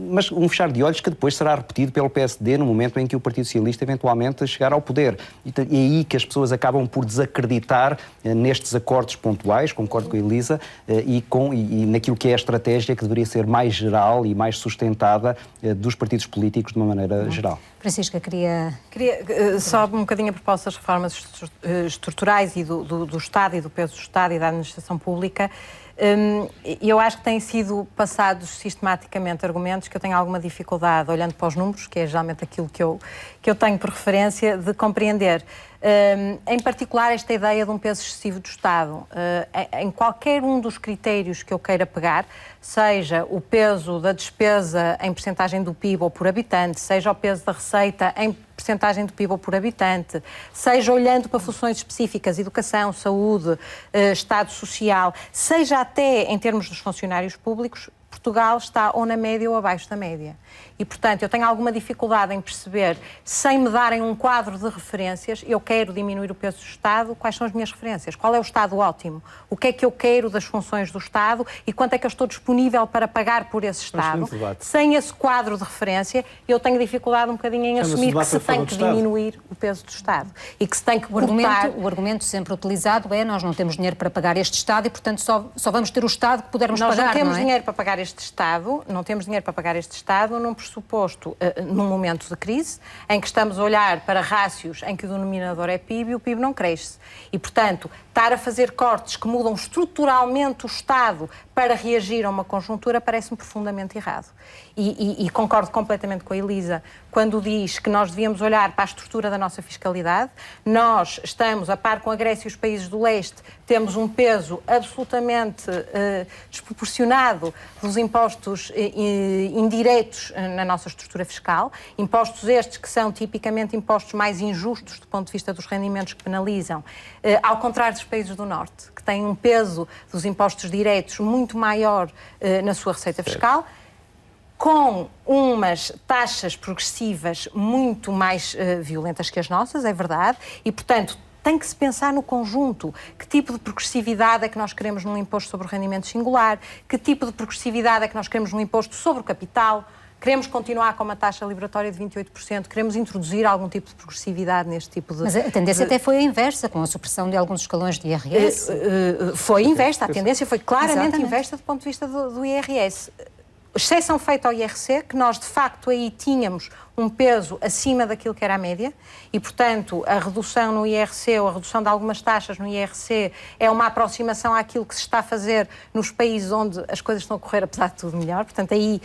mas um fechar de olhos que depois será repetido pelo PSD no momento em que o Partido Socialista eventualmente chegar ao poder. E é aí que as pessoas acabam por desacreditar nestes acordos pontuais, concordo com a Elisa, e naquilo que é a estratégia que deveria ser mais geral e mais sustentada dos partidos políticos de uma maneira geral. Francisca, queria só um bocadinho a propósito das reformas estruturais e do Estado e do peso do Estado e da administração pública. Eu acho que têm sido passados sistematicamente argumentos que eu tenho alguma dificuldade, olhando para os números, que é geralmente aquilo que eu tenho por referência, de compreender. Em particular, esta ideia de um peso excessivo do Estado. Em qualquer um dos critérios que eu queira pegar, seja o peso da despesa em percentagem do PIB ou por habitante, seja o peso da receita em percentagem do PIB ou por habitante, seja olhando para funções específicas, educação, saúde, Estado social, seja até em termos dos funcionários públicos, Portugal está ou na média ou abaixo da média. E, portanto, eu tenho alguma dificuldade em perceber, sem me darem um quadro de referências, eu quero diminuir o peso do Estado, quais são as minhas referências? Qual é o Estado ótimo? O que é que eu quero das funções do Estado e quanto é que eu estou disponível para pagar por esse Estado? Sem esse quadro de referência, eu tenho dificuldade um bocadinho em assumir que se tem que diminuir o peso do Estado e que se tem que cortar... O argumento sempre utilizado é nós não temos dinheiro para pagar este Estado e, portanto, só vamos ter o Estado que pudermos pagar, Nós não temos não é? dinheiro para pagar este Estado, num pressuposto, num momento de crise, em que estamos a olhar para rácios em que o denominador é PIB e o PIB não cresce. E, portanto, estar a fazer cortes que mudam estruturalmente o Estado para reagir a uma conjuntura parece-me profundamente errado. E concordo completamente com a Elisa quando diz que nós devíamos olhar para a estrutura da nossa fiscalidade. Nós estamos, a par com a Grécia e os países do leste, temos um peso absolutamente desproporcionado dos impostos indiretos na nossa estrutura fiscal. Impostos estes que são tipicamente impostos mais injustos do ponto de vista dos rendimentos que penalizam, ao contrário dos países do norte, que têm um peso dos impostos diretos muito maior na sua receita fiscal, com umas taxas progressivas muito mais violentas que as nossas, é verdade, e, portanto, tem que se pensar no conjunto. Que tipo de progressividade é que nós queremos num imposto sobre o rendimento singular? Que tipo de progressividade é que nós queremos num imposto sobre o capital? Queremos continuar com uma taxa liberatória de 28%? Queremos introduzir algum tipo de progressividade neste tipo de... Mas a tendência até foi a inversa, com a supressão de alguns escalões de IRS. Foi inversa, a tendência foi claramente inversa do ponto de vista do IRS. Exceção feita ao IRC, que nós de facto aí tínhamos um peso acima daquilo que era a média e, portanto, a redução no IRC ou a redução de algumas taxas no IRC é uma aproximação àquilo que se está a fazer nos países onde as coisas estão a correr, apesar de tudo, melhor. Portanto, aí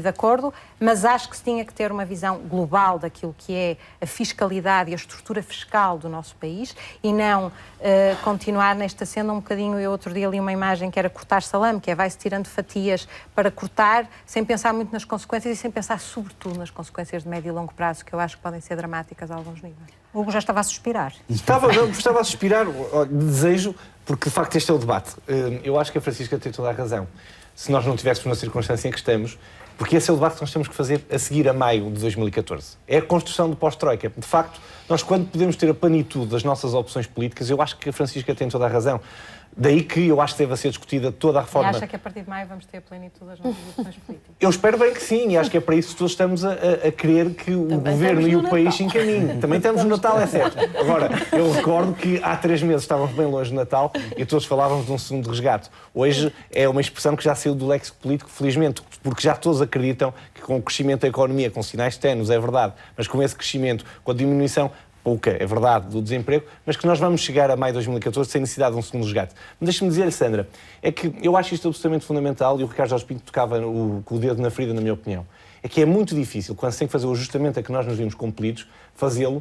de acordo, mas acho que se tinha que ter uma visão global daquilo que é a fiscalidade e a estrutura fiscal do nosso país e não continuar nesta senda um bocadinho. Eu outro dia li uma imagem que era cortar salame, que é vai-se tirando fatias para cortar, sem pensar muito nas consequências e sem pensar sobretudo nas consequências de médio e longo prazo, que eu acho que podem ser dramáticas a alguns níveis. O Hugo já estava a suspirar. Estava a suspirar, desejo, porque de facto este é o debate. Eu acho que a Francisca tem toda a razão. Se nós não estivéssemos na circunstância em que estamos, porque esse é o debate que nós temos que fazer a seguir a maio de 2014. É a construção do pós-Troika. De facto, nós quando podemos ter a plenitude das nossas opções políticas, eu acho que a Francisca tem toda a razão. Daí que eu acho que deve ser discutida toda a reforma... E acha que a partir de maio vamos ter a plenitude das nossas opções políticas? Eu espero bem que sim, e acho que é para isso que todos estamos a querer que o Governo e o país se encaminhem. Também estamos no Natal, é certo. Agora, eu recordo que há 3 meses estávamos bem longe do Natal e todos falávamos de um segundo resgate. Hoje é uma expressão que já saiu do léxico político, felizmente, porque já todos acreditam que com o crescimento da economia, com sinais ténues, é verdade, mas com esse crescimento, com a diminuição pouca, é verdade, do desemprego, mas que nós vamos chegar a maio de 2014 sem necessidade de um segundo resgate. Mas deixa-me dizer, Sandra, é que eu acho isto absolutamente fundamental e o Ricardo Jorge Pinto tocava com o dedo na ferida, na minha opinião. É que é muito difícil, quando se tem que fazer o ajustamento a que nós nos vimos compelidos, fazê-lo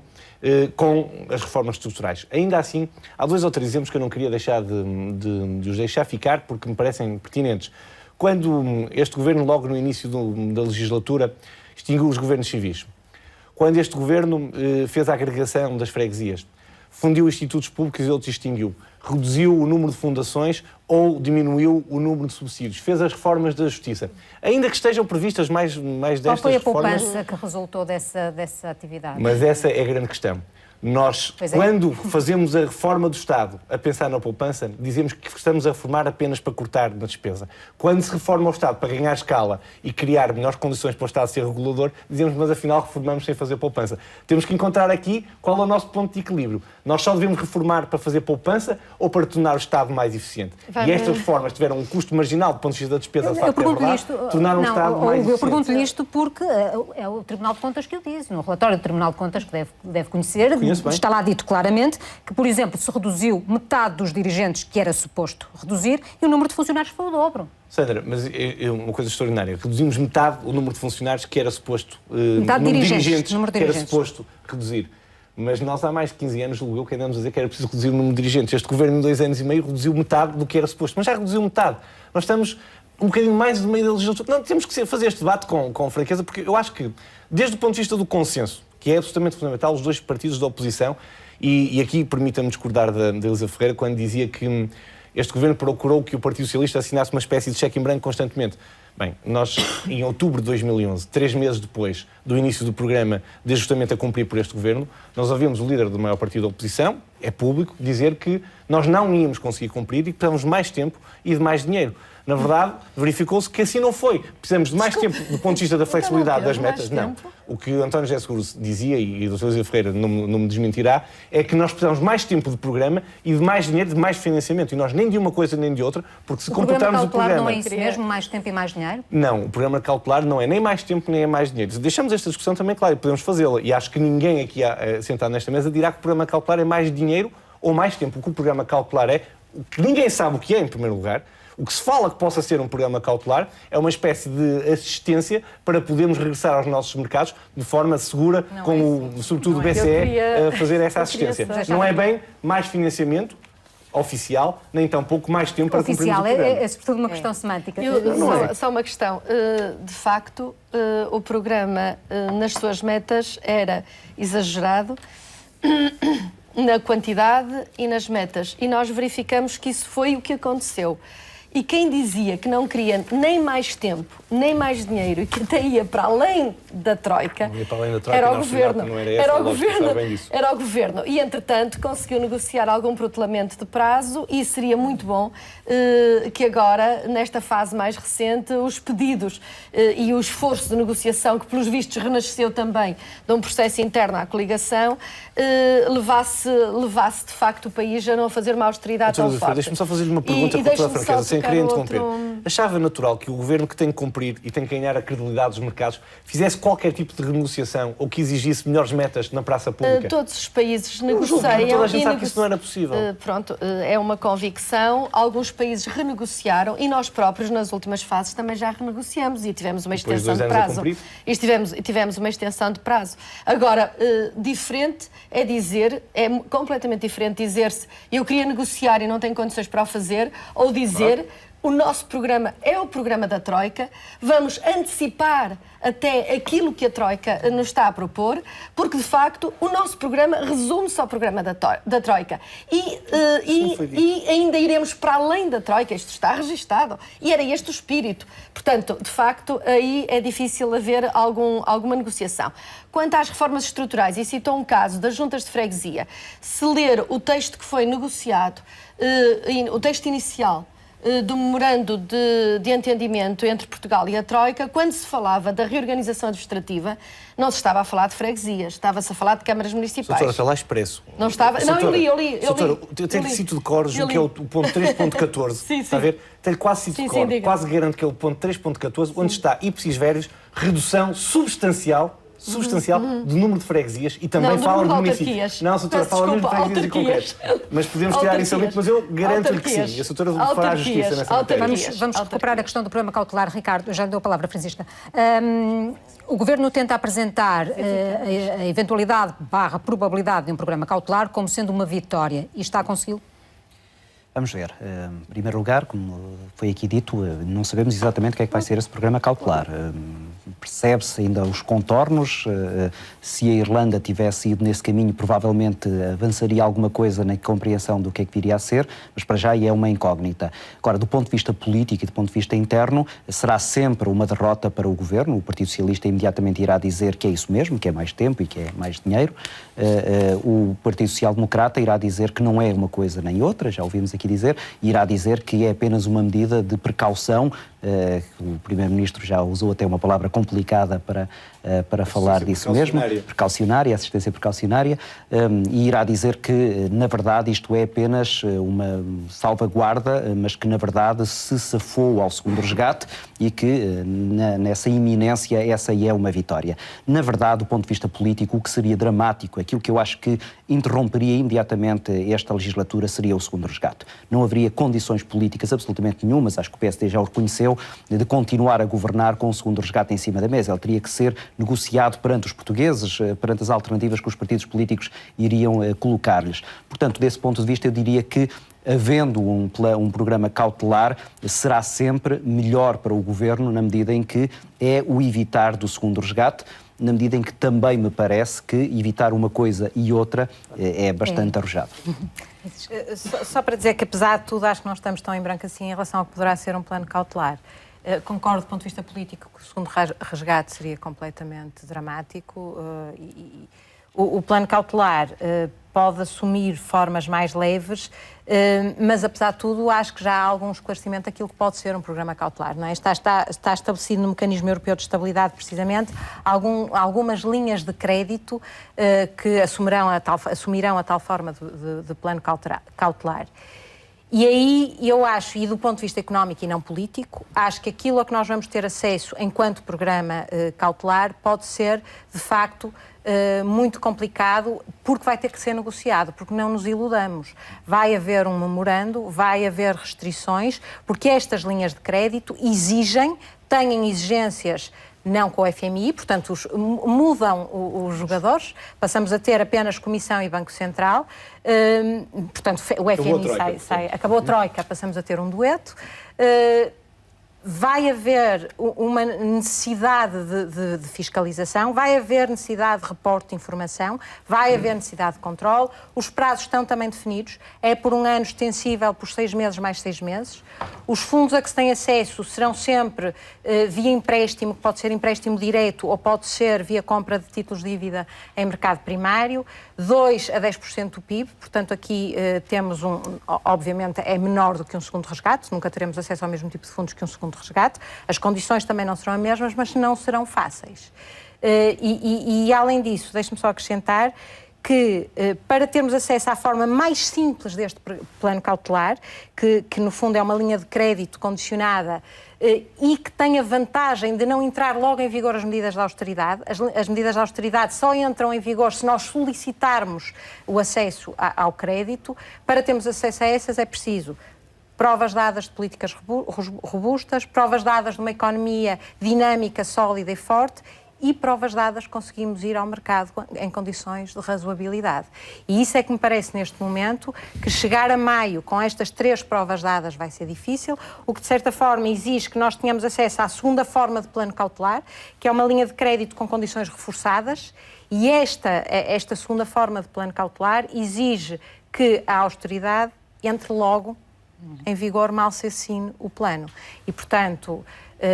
com as reformas estruturais. Ainda assim, há 2 ou 3 exemplos que eu não queria deixar de os deixar ficar, porque me parecem pertinentes. Quando este Governo, logo no início da legislatura, extinguiu os governos civis. Quando este Governo fez a agregação das freguesias, fundiu institutos públicos e outros extinguiu, reduziu o número de fundações ou diminuiu o número de subsídios, fez as reformas da Justiça. Ainda que estejam previstas mais destas reformas... Qual foi a poupança que resultou dessa atividade? Mas essa é a grande questão. Nós, quando fazemos a reforma do Estado a pensar na poupança, dizemos que estamos a reformar apenas para cortar na despesa. Quando se reforma o Estado para ganhar escala e criar melhores condições para o Estado ser regulador, dizemos, mas afinal reformamos sem fazer poupança. Temos que encontrar aqui qual é o nosso ponto de equilíbrio. Nós só devemos reformar para fazer poupança ou para tornar o Estado mais eficiente? E estas reformas tiveram um custo marginal do ponto de vista da despesa, de facto, é verdade, tornaram o Estado mais eficiente. Eu pergunto-lhe isto porque é o Tribunal de Contas que o diz. No relatório do Tribunal de Contas, que deve conhecer, conheço bem. Está lá dito claramente que, por exemplo, se reduziu metade dos dirigentes que era suposto reduzir e o número de funcionários foi o dobro. Sandra, mas é uma coisa extraordinária. Reduzimos metade o número de funcionários que era suposto... Metade de dirigentes, que era suposto reduzir. Mas nós há mais de 15 anos, julgo eu, que andamos a dizer que era preciso reduzir o número de dirigentes. Este governo, em 2 anos e meio, reduziu metade do que era suposto. Mas já reduziu metade. Nós estamos um bocadinho mais do meio da legislatura. Não, temos que fazer este debate com franqueza, porque eu acho que, desde o ponto de vista do consenso, que é absolutamente fundamental, os dois partidos da oposição, e aqui permita-me discordar da Elisa Ferreira, quando dizia que este governo procurou que o Partido Socialista assinasse uma espécie de cheque em branco constantemente. Bem, nós, em outubro de 2011, 3 meses depois do início do programa de ajustamento a cumprir por este governo, nós ouvimos o líder do maior partido da oposição, é público, dizer que nós não íamos conseguir cumprir e que precisamos de mais tempo e de mais dinheiro. Na verdade, verificou-se que assim não foi. Precisamos de mais tempo do ponto de vista da flexibilidade das metas. Não. O que o António José Seguro dizia, e o Dr. Elisa Ferreira não me desmentirá, é que nós precisamos de mais tempo de programa e de mais dinheiro, de mais financiamento. E nós nem de uma coisa nem de outra, porque se computarmos o programa... Não é isso mesmo? Mais tempo e mais dinheiro? Não, o programa cautelar não é nem mais tempo nem é mais dinheiro. Deixamos esta discussão também clara e podemos fazê-la. E acho que ninguém aqui sentado nesta mesa dirá que o programa cautelar é mais dinheiro ou mais tempo. O que o programa cautelar é, o que ninguém sabe o que é, em primeiro lugar. O que se fala que possa ser um programa cautelar é uma espécie de assistência para podermos regressar aos nossos mercados de forma segura, sobretudo o BCE, a fazer essa assistência. Não é bem mais financiamento oficial, nem tampouco mais tempo para cumprir o programa. É sobretudo uma questão semântica. Só uma questão. De facto, o programa, nas suas metas, era exagerado na quantidade e nas metas. E nós verificamos que isso foi o que aconteceu. E quem dizia que não queria nem mais tempo, nem mais dinheiro e que até ia para além da Troika, era o Governo. Era o Governo. E, entretanto, conseguiu negociar algum protelamento de prazo e seria muito bom que agora, nesta fase mais recente, os pedidos e o esforço de negociação, que pelos vistos renasceu também de um processo interno à coligação, levasse de facto o país a não fazer uma austeridade tão forte. Deixa-me só fazer-lhe uma pergunta com toda a franqueza, sem querer interromper. Achava natural que o governo que tem que cumprir e tem que ganhar a credibilidade dos mercados fizesse qualquer tipo de renegociação ou que exigisse melhores metas na praça pública? Todos os países negociam. Toda a gente sabe que isso não era possível. É uma convicção. Alguns países renegociaram e nós próprios, nas últimas fases, também já renegociamos e tivemos uma extensão de prazo. E tivemos uma extensão de prazo. Agora, diferente é dizer, é completamente diferente dizer-se eu queria negociar e não tenho condições para o fazer, ou dizer o nosso programa é o programa da Troika, vamos antecipar até aquilo que a Troika nos está a propor, porque, de facto, o nosso programa resume-se ao programa da Troika. E ainda iremos para além da Troika, isto está registado, e era este o espírito. Portanto, de facto, aí é difícil haver alguma negociação. Quanto às reformas estruturais, e citou um caso das juntas de freguesia, se ler o texto que foi negociado, o texto inicial, do memorando de entendimento entre Portugal e a Troika, quando se falava da reorganização administrativa, não se estava a falar de freguesias, estava-se a falar de câmaras municipais. Doutora, está lá expresso. Não estava... Não, eu li. Doutora, eu tenho cito de cor, que é o ponto 3.14. Sim. Está a ver? Tenho quase cito de cor, quase garanto que é o ponto 3.14, onde está ipsis verbis, redução substancial do número de freguesias e também fala de municípios. Não, a doutora fala mesmo de freguesias e concretos. Mas podemos tirar isso ali, mas eu garanto-lhe que sim. A doutora fará a justiça nessa matéria. Vamos recuperar a questão do programa cautelar. Ricardo, já lhe dou a palavra, Francisca. O Governo tenta apresentar a eventualidade / probabilidade de um programa cautelar como sendo uma vitória. E está a consegui-lo? Vamos ver. Em primeiro lugar, como foi aqui dito, não sabemos exatamente o que é que vai ser esse programa cautelar. Percebe-se ainda os contornos. Se a Irlanda tivesse ido nesse caminho, provavelmente avançaria alguma coisa na compreensão do que é que viria a ser, mas para já é uma incógnita. Agora, do ponto de vista político e do ponto de vista interno, será sempre uma derrota para o Governo. O Partido Socialista imediatamente irá dizer que é isso mesmo, que é mais tempo e que é mais dinheiro. O Partido Social Democrata irá dizer que não é uma coisa nem outra, já ouvimos aqui dizer, e irá dizer que é apenas uma medida de precaução. O Primeiro-Ministro já usou até uma palavra complicada para falar disso mesmo. Precaucionária, assistência precaucionária, e irá dizer que, na verdade, isto é apenas uma salvaguarda, mas que, na verdade, se safou ao segundo resgate e que, nessa iminência, essa é uma vitória. Na verdade, do ponto de vista político, o que seria dramático, aquilo que eu acho que interromperia imediatamente esta legislatura seria o segundo resgate. Não haveria condições políticas absolutamente nenhumas, acho que o PSD já o reconheceu, de continuar a governar com o segundo resgate em cima da mesa. Ele teria que ser negociado perante os portugueses, perante as alternativas que os partidos políticos iriam colocar-lhes. Portanto, desse ponto de vista, eu diria que, havendo um programa cautelar, será sempre melhor para o Governo, na medida em que é o evitar do segundo resgate, na medida em que também me parece que evitar uma coisa e outra é bastante arrojado. Só para dizer que, apesar de tudo, acho que não estamos tão em branco assim em relação ao que poderá ser um plano cautelar. Concordo do ponto de vista político que o segundo resgate seria completamente dramático. O plano cautelar pode assumir formas mais leves, mas, apesar de tudo, acho que já há algum esclarecimento daquilo que pode ser um programa cautelar. Não é? Está estabelecido no Mecanismo Europeu de Estabilidade, precisamente, algumas linhas de crédito que assumirão a tal forma de plano cautelar. E aí, eu acho, e do ponto de vista económico e não político, acho que aquilo a que nós vamos ter acesso enquanto programa cautelar pode ser, de facto, muito complicado, porque vai ter que ser negociado, porque não nos iludamos. Vai haver um memorando, vai haver restrições, porque estas linhas de crédito têm exigências não com o FMI, portanto mudam os jogadores, passamos a ter apenas Comissão e Banco Central, portanto o FMI acabou a Troika, passamos a ter um dueto. Vai haver uma necessidade de fiscalização, vai haver necessidade de reporte de informação, vai haver necessidade de controle, os prazos estão também definidos, é por um ano extensível por 6 meses mais 6 meses. Os fundos a que se tem acesso serão sempre via empréstimo, que pode ser empréstimo direto ou pode ser via compra de títulos de dívida em mercado primário, 2 a 10% do PIB, portanto aqui temos obviamente é menor do que um segundo resgate, nunca teremos acesso ao mesmo tipo de fundos que um segundo resgate, as condições também não serão as mesmas, mas não serão fáceis. E além disso, deixe-me só acrescentar que para termos acesso à forma mais simples deste plano cautelar, que no fundo é uma linha de crédito condicionada e que tem a vantagem de não entrar logo em vigor as medidas de austeridade. As medidas de austeridade só entram em vigor se nós solicitarmos o acesso ao crédito. Para termos acesso a essas é preciso provas dadas de políticas robustas, provas dadas de uma economia dinâmica, sólida e forte, e provas dadas conseguimos ir ao mercado em condições de razoabilidade. E isso é que me parece neste momento que chegar a maio com estas 3 provas dadas vai ser difícil, o que de certa forma exige que nós tenhamos acesso à segunda forma de plano cautelar, que é uma linha de crédito com condições reforçadas, e esta segunda forma de plano cautelar exige que a austeridade entre logo em vigor mal se assine o plano. E, portanto,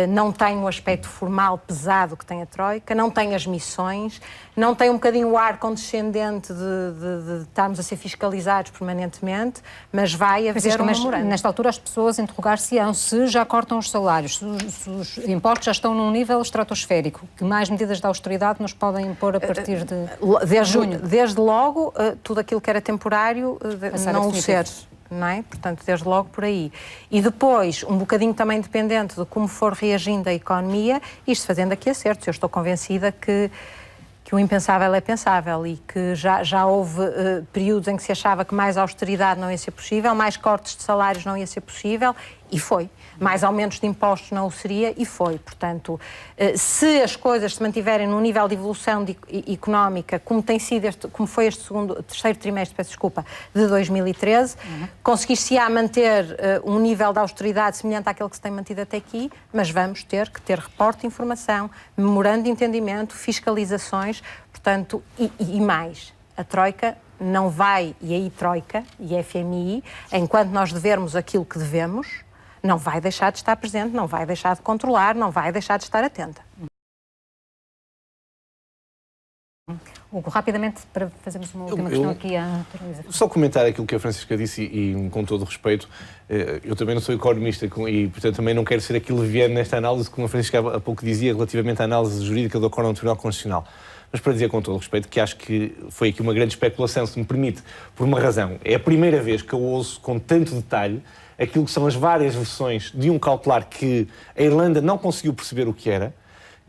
não tem o aspecto formal pesado que tem a Troika, não tem as missões, não tem um bocadinho o ar condescendente de estarmos a ser fiscalizados permanentemente, mas vai haver um memorando. Nesta altura as pessoas interrogar-se-ão se já cortam os salários, se os impostos já estão num nível estratosférico, que mais medidas de austeridade nos podem impor a partir de junho. Desde logo, tudo aquilo que era temporário não o ser. Não é? Portanto, desde logo por aí. E depois, um bocadinho também dependente de como for reagindo a economia, isto fazendo aqui acertos. Eu estou convencida que o impensável é pensável e que já houve períodos em que se achava que mais austeridade não ia ser possível, mais cortes de salários não ia ser possível, e foi. Mais aumentos de impostos não o seria, e foi. Portanto, se as coisas se mantiverem num nível de evolução económica como tem sido como foi este terceiro trimestre, de 2013, conseguir-se-á manter um nível de austeridade semelhante àquele que se tem mantido até aqui, mas vamos ter que ter reporte de informação, memorando de entendimento, fiscalizações, portanto, e mais. A Troika não vai, e aí Troika e FMI, enquanto nós devermos aquilo que devemos, não vai deixar de estar presente, não vai deixar de controlar, não vai deixar de estar atenta. Hugo, rapidamente, para fazermos uma última questão aqui à doutora Luísa. Só comentar aquilo que a Francisca disse e com todo o respeito, eu também não sou economista e, portanto, também não quero ser aqui leviano nesta análise, como a Francisca há pouco dizia, relativamente à análise jurídica do Acórdão do Tribunal Constitucional. Mas para dizer com todo o respeito que acho que foi aqui uma grande especulação, se me permite, por uma razão. É a primeira vez que eu ouço com tanto detalhe aquilo que são as várias versões de um cautelar que a Irlanda não conseguiu perceber o que era.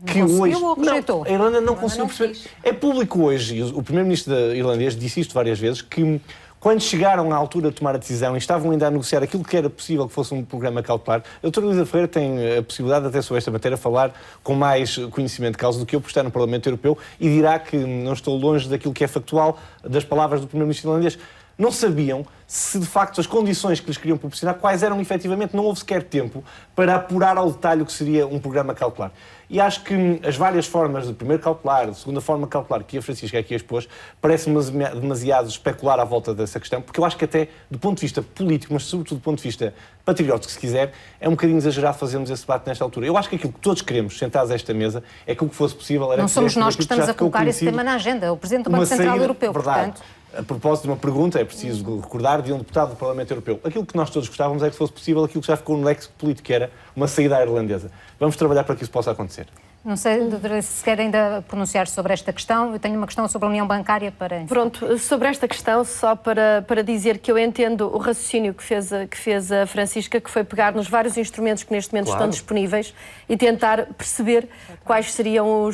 Que hoje, ou rejeitou? a Irlanda não conseguiu perceber. É público hoje, e o primeiro-ministro irlandês disse isto várias vezes, que quando chegaram à altura de tomar a decisão e estavam ainda a negociar aquilo que era possível que fosse um programa cautelar, a doutora Luísa Ferreira tem a possibilidade, até sobre esta matéria, falar com mais conhecimento de causa do que eu, por estar no Parlamento Europeu, e dirá que não estou longe daquilo que é factual das palavras do primeiro-ministro irlandês. Não sabiam se, de facto, as condições que lhes queriam proporcionar, quais eram efetivamente, não houve sequer tempo para apurar ao detalhe o que seria um programa cautelar. E acho que as várias formas de primeiro cautelar, de segunda forma cautelar, que a Francisca aqui expôs, parece-me demasiado especular à volta dessa questão, porque eu acho que até, do ponto de vista político, mas sobretudo do ponto de vista patriótico, se quiser, é um bocadinho exagerado fazermos esse debate nesta altura. Eu acho que aquilo que todos queremos, sentados a esta mesa, é que o que fosse possível era... Não somos nós que estamos a colocar esse tema na agenda, o Presidente do Banco Central Europeu, portanto... A propósito de uma pergunta, é preciso recordar de um deputado do Parlamento Europeu. Aquilo que nós todos gostávamos é que fosse possível aquilo que já ficou no léxico político, que era uma saída irlandesa. Vamos trabalhar para que isso possa acontecer. Não sei, doutora, se quer ainda pronunciar sobre esta questão. Eu tenho uma questão sobre a União Bancária para... Pronto, sobre esta questão, só para dizer que eu entendo o raciocínio que fez a Francisca, que foi pegar nos vários instrumentos que neste momento estão disponíveis e tentar perceber quais seriam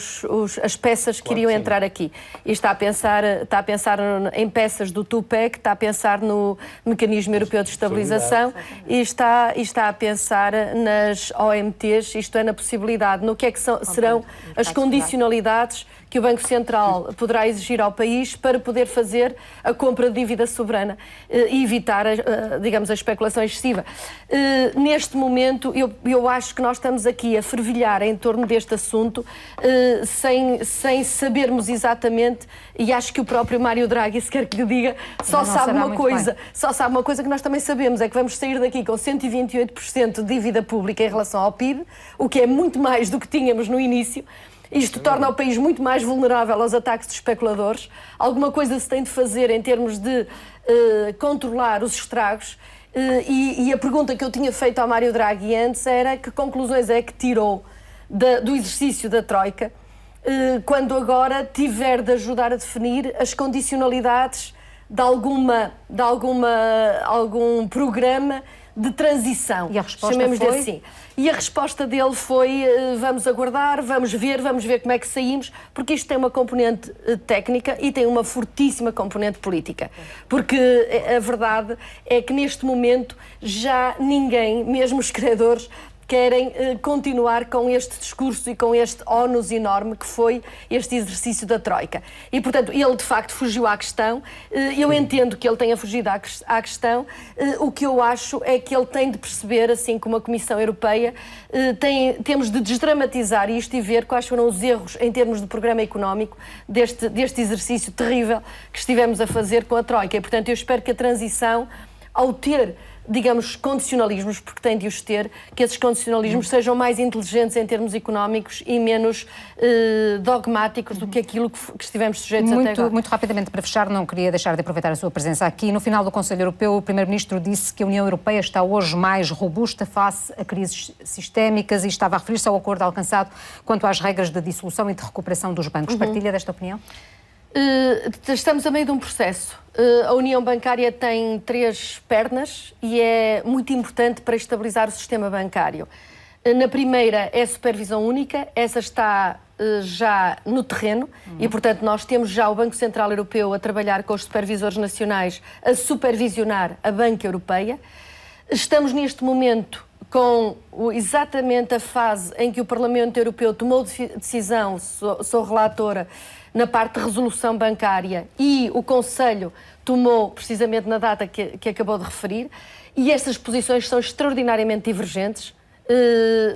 as peças que iriam entrar aqui. E está a pensar em peças do TUPEC, está a pensar no Mecanismo Europeu de Estabilização e está a pensar nas OMTs, isto é, na possibilidade, no que é que serão as condicionalidades que o Banco Central poderá exigir ao país para poder fazer a compra de dívida soberana e evitar, digamos, a especulação excessiva. Neste momento, eu acho que nós estamos aqui a fervilhar em torno deste assunto sem sabermos exatamente, e acho que o próprio Mário Draghi, se quer que lhe diga, só sabe uma coisa que nós também sabemos, é que vamos sair daqui com 128% de dívida pública em relação ao PIB, o que é muito mais do que tínhamos no início. Isto torna o país muito mais vulnerável aos ataques de especuladores. Alguma coisa se tem de fazer em termos de controlar os estragos. E a pergunta que eu tinha feito ao Mário Draghi antes era que conclusões é que tirou do exercício da Troika quando agora tiver de ajudar a definir as condicionalidades de algum programa de transição. E a resposta foi? Assim. E a resposta dele foi, vamos aguardar, vamos ver como é que saímos, porque isto tem uma componente técnica e tem uma fortíssima componente política. Porque a verdade é que neste momento já ninguém, mesmo os credores, querem continuar com este discurso e com este ónus enorme que foi este exercício da Troika. E, portanto, ele de facto fugiu à questão. Eu entendo que ele tenha fugido à questão. O que eu acho é que ele tem de perceber, assim como a Comissão Europeia, temos de desdramatizar isto e ver quais foram os erros em termos de programa económico deste exercício terrível que estivemos a fazer com a Troika. E, portanto, eu espero que a transição, ao ter, digamos, condicionalismos, porque tem de os ter, que esses condicionalismos sejam mais inteligentes em termos económicos e menos dogmáticos do que aquilo que estivemos sujeitos até agora. Muito rapidamente, para fechar, não queria deixar de aproveitar a sua presença aqui. No final do Conselho Europeu, o Primeiro-Ministro disse que a União Europeia está hoje mais robusta face a crises sistémicas e estava a referir-se ao acordo alcançado quanto às regras de dissolução e de recuperação dos bancos. Partilha desta opinião? Estamos a meio de um processo. A União Bancária tem 3 pernas e é muito importante para estabilizar o sistema bancário. Na primeira é a supervisão única, essa está já no terreno e, portanto, nós temos já o Banco Central Europeu a trabalhar com os supervisores nacionais a supervisionar a banca europeia. Estamos neste momento com exatamente a fase em que o Parlamento Europeu tomou decisão, sou relatora, na parte de resolução bancária e o Conselho tomou precisamente na data que acabou de referir e estas posições são extraordinariamente divergentes.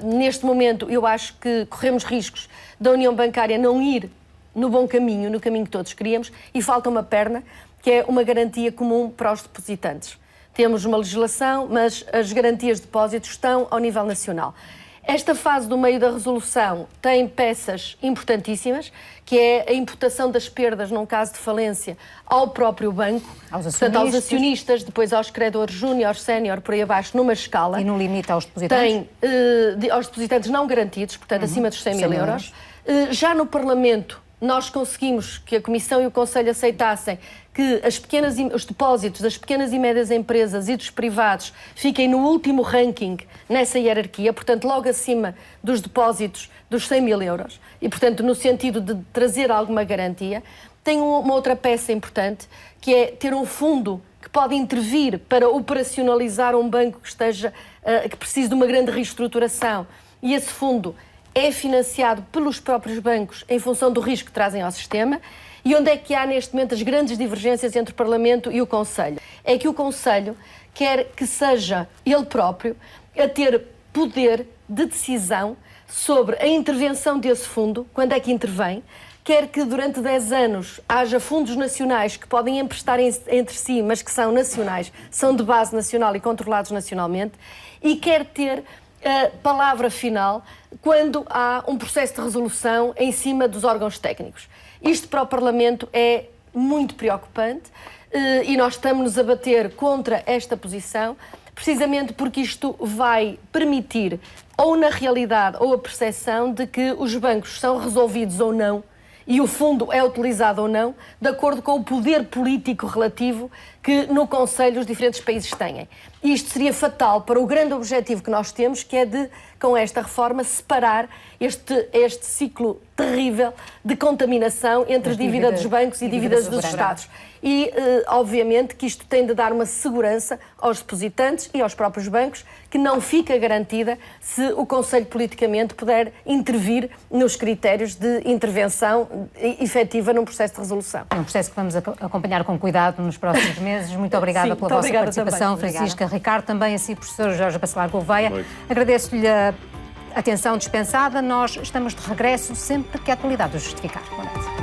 Neste momento eu acho que corremos riscos da União Bancária não ir no bom caminho, no caminho que todos queríamos, e falta uma perna que é uma garantia comum para os depositantes. Temos uma legislação, mas as garantias de depósitos estão ao nível nacional. Esta fase do meio da resolução tem peças importantíssimas, que é a imputação das perdas num caso de falência ao próprio banco, portanto aos acionistas, depois aos credores júnior, sénior, por aí abaixo, numa escala. E no limite aos depositantes? Tem aos depositantes não garantidos, portanto acima dos 100 mil euros. Já no Parlamento, nós conseguimos que a Comissão e o Conselho aceitassem que os depósitos das pequenas e médias empresas e dos privados fiquem no último ranking nessa hierarquia, portanto, logo acima dos depósitos dos 100 mil euros. E, portanto, no sentido de trazer alguma garantia. Tem uma outra peça importante, que é ter um fundo que pode intervir para operacionalizar um banco que precise de uma grande reestruturação. E esse fundo é financiado pelos próprios bancos em função do risco que trazem ao sistema. E onde é que há neste momento as grandes divergências entre o Parlamento e o Conselho? É que o Conselho quer que seja ele próprio a ter poder de decisão sobre a intervenção desse fundo, quando é que intervém, quer que durante 10 anos haja fundos nacionais que podem emprestar entre si, mas que são nacionais, são de base nacional e controlados nacionalmente, e quer ter a palavra final quando há um processo de resolução em cima dos órgãos técnicos. Isto para o Parlamento é muito preocupante e nós estamos-nos a bater contra esta posição, precisamente porque isto vai permitir, ou na realidade, ou a percepção de que os bancos são resolvidos ou não, e o fundo é utilizado ou não, de acordo com o poder político relativo que no Conselho os diferentes países têm. E isto seria fatal para o grande objetivo que nós temos, que é de, com esta reforma, separar este ciclo terrível de contaminação entre dívida dos bancos e dívidas dos Estados. E, obviamente, que isto tem de dar uma segurança aos depositantes e aos próprios bancos, que não fica garantida se o Conselho politicamente puder intervir nos critérios de intervenção efetiva num processo de resolução. É um processo que vamos acompanhar com cuidado nos próximos meses. Muito obrigada pela vossa participação, Francisca, Ricardo, também a si, professor Jorge Bacelar Gouveia. Agradeço-lhe a atenção dispensada. Nós estamos de regresso sempre que a atualidade o justificar. Boa noite.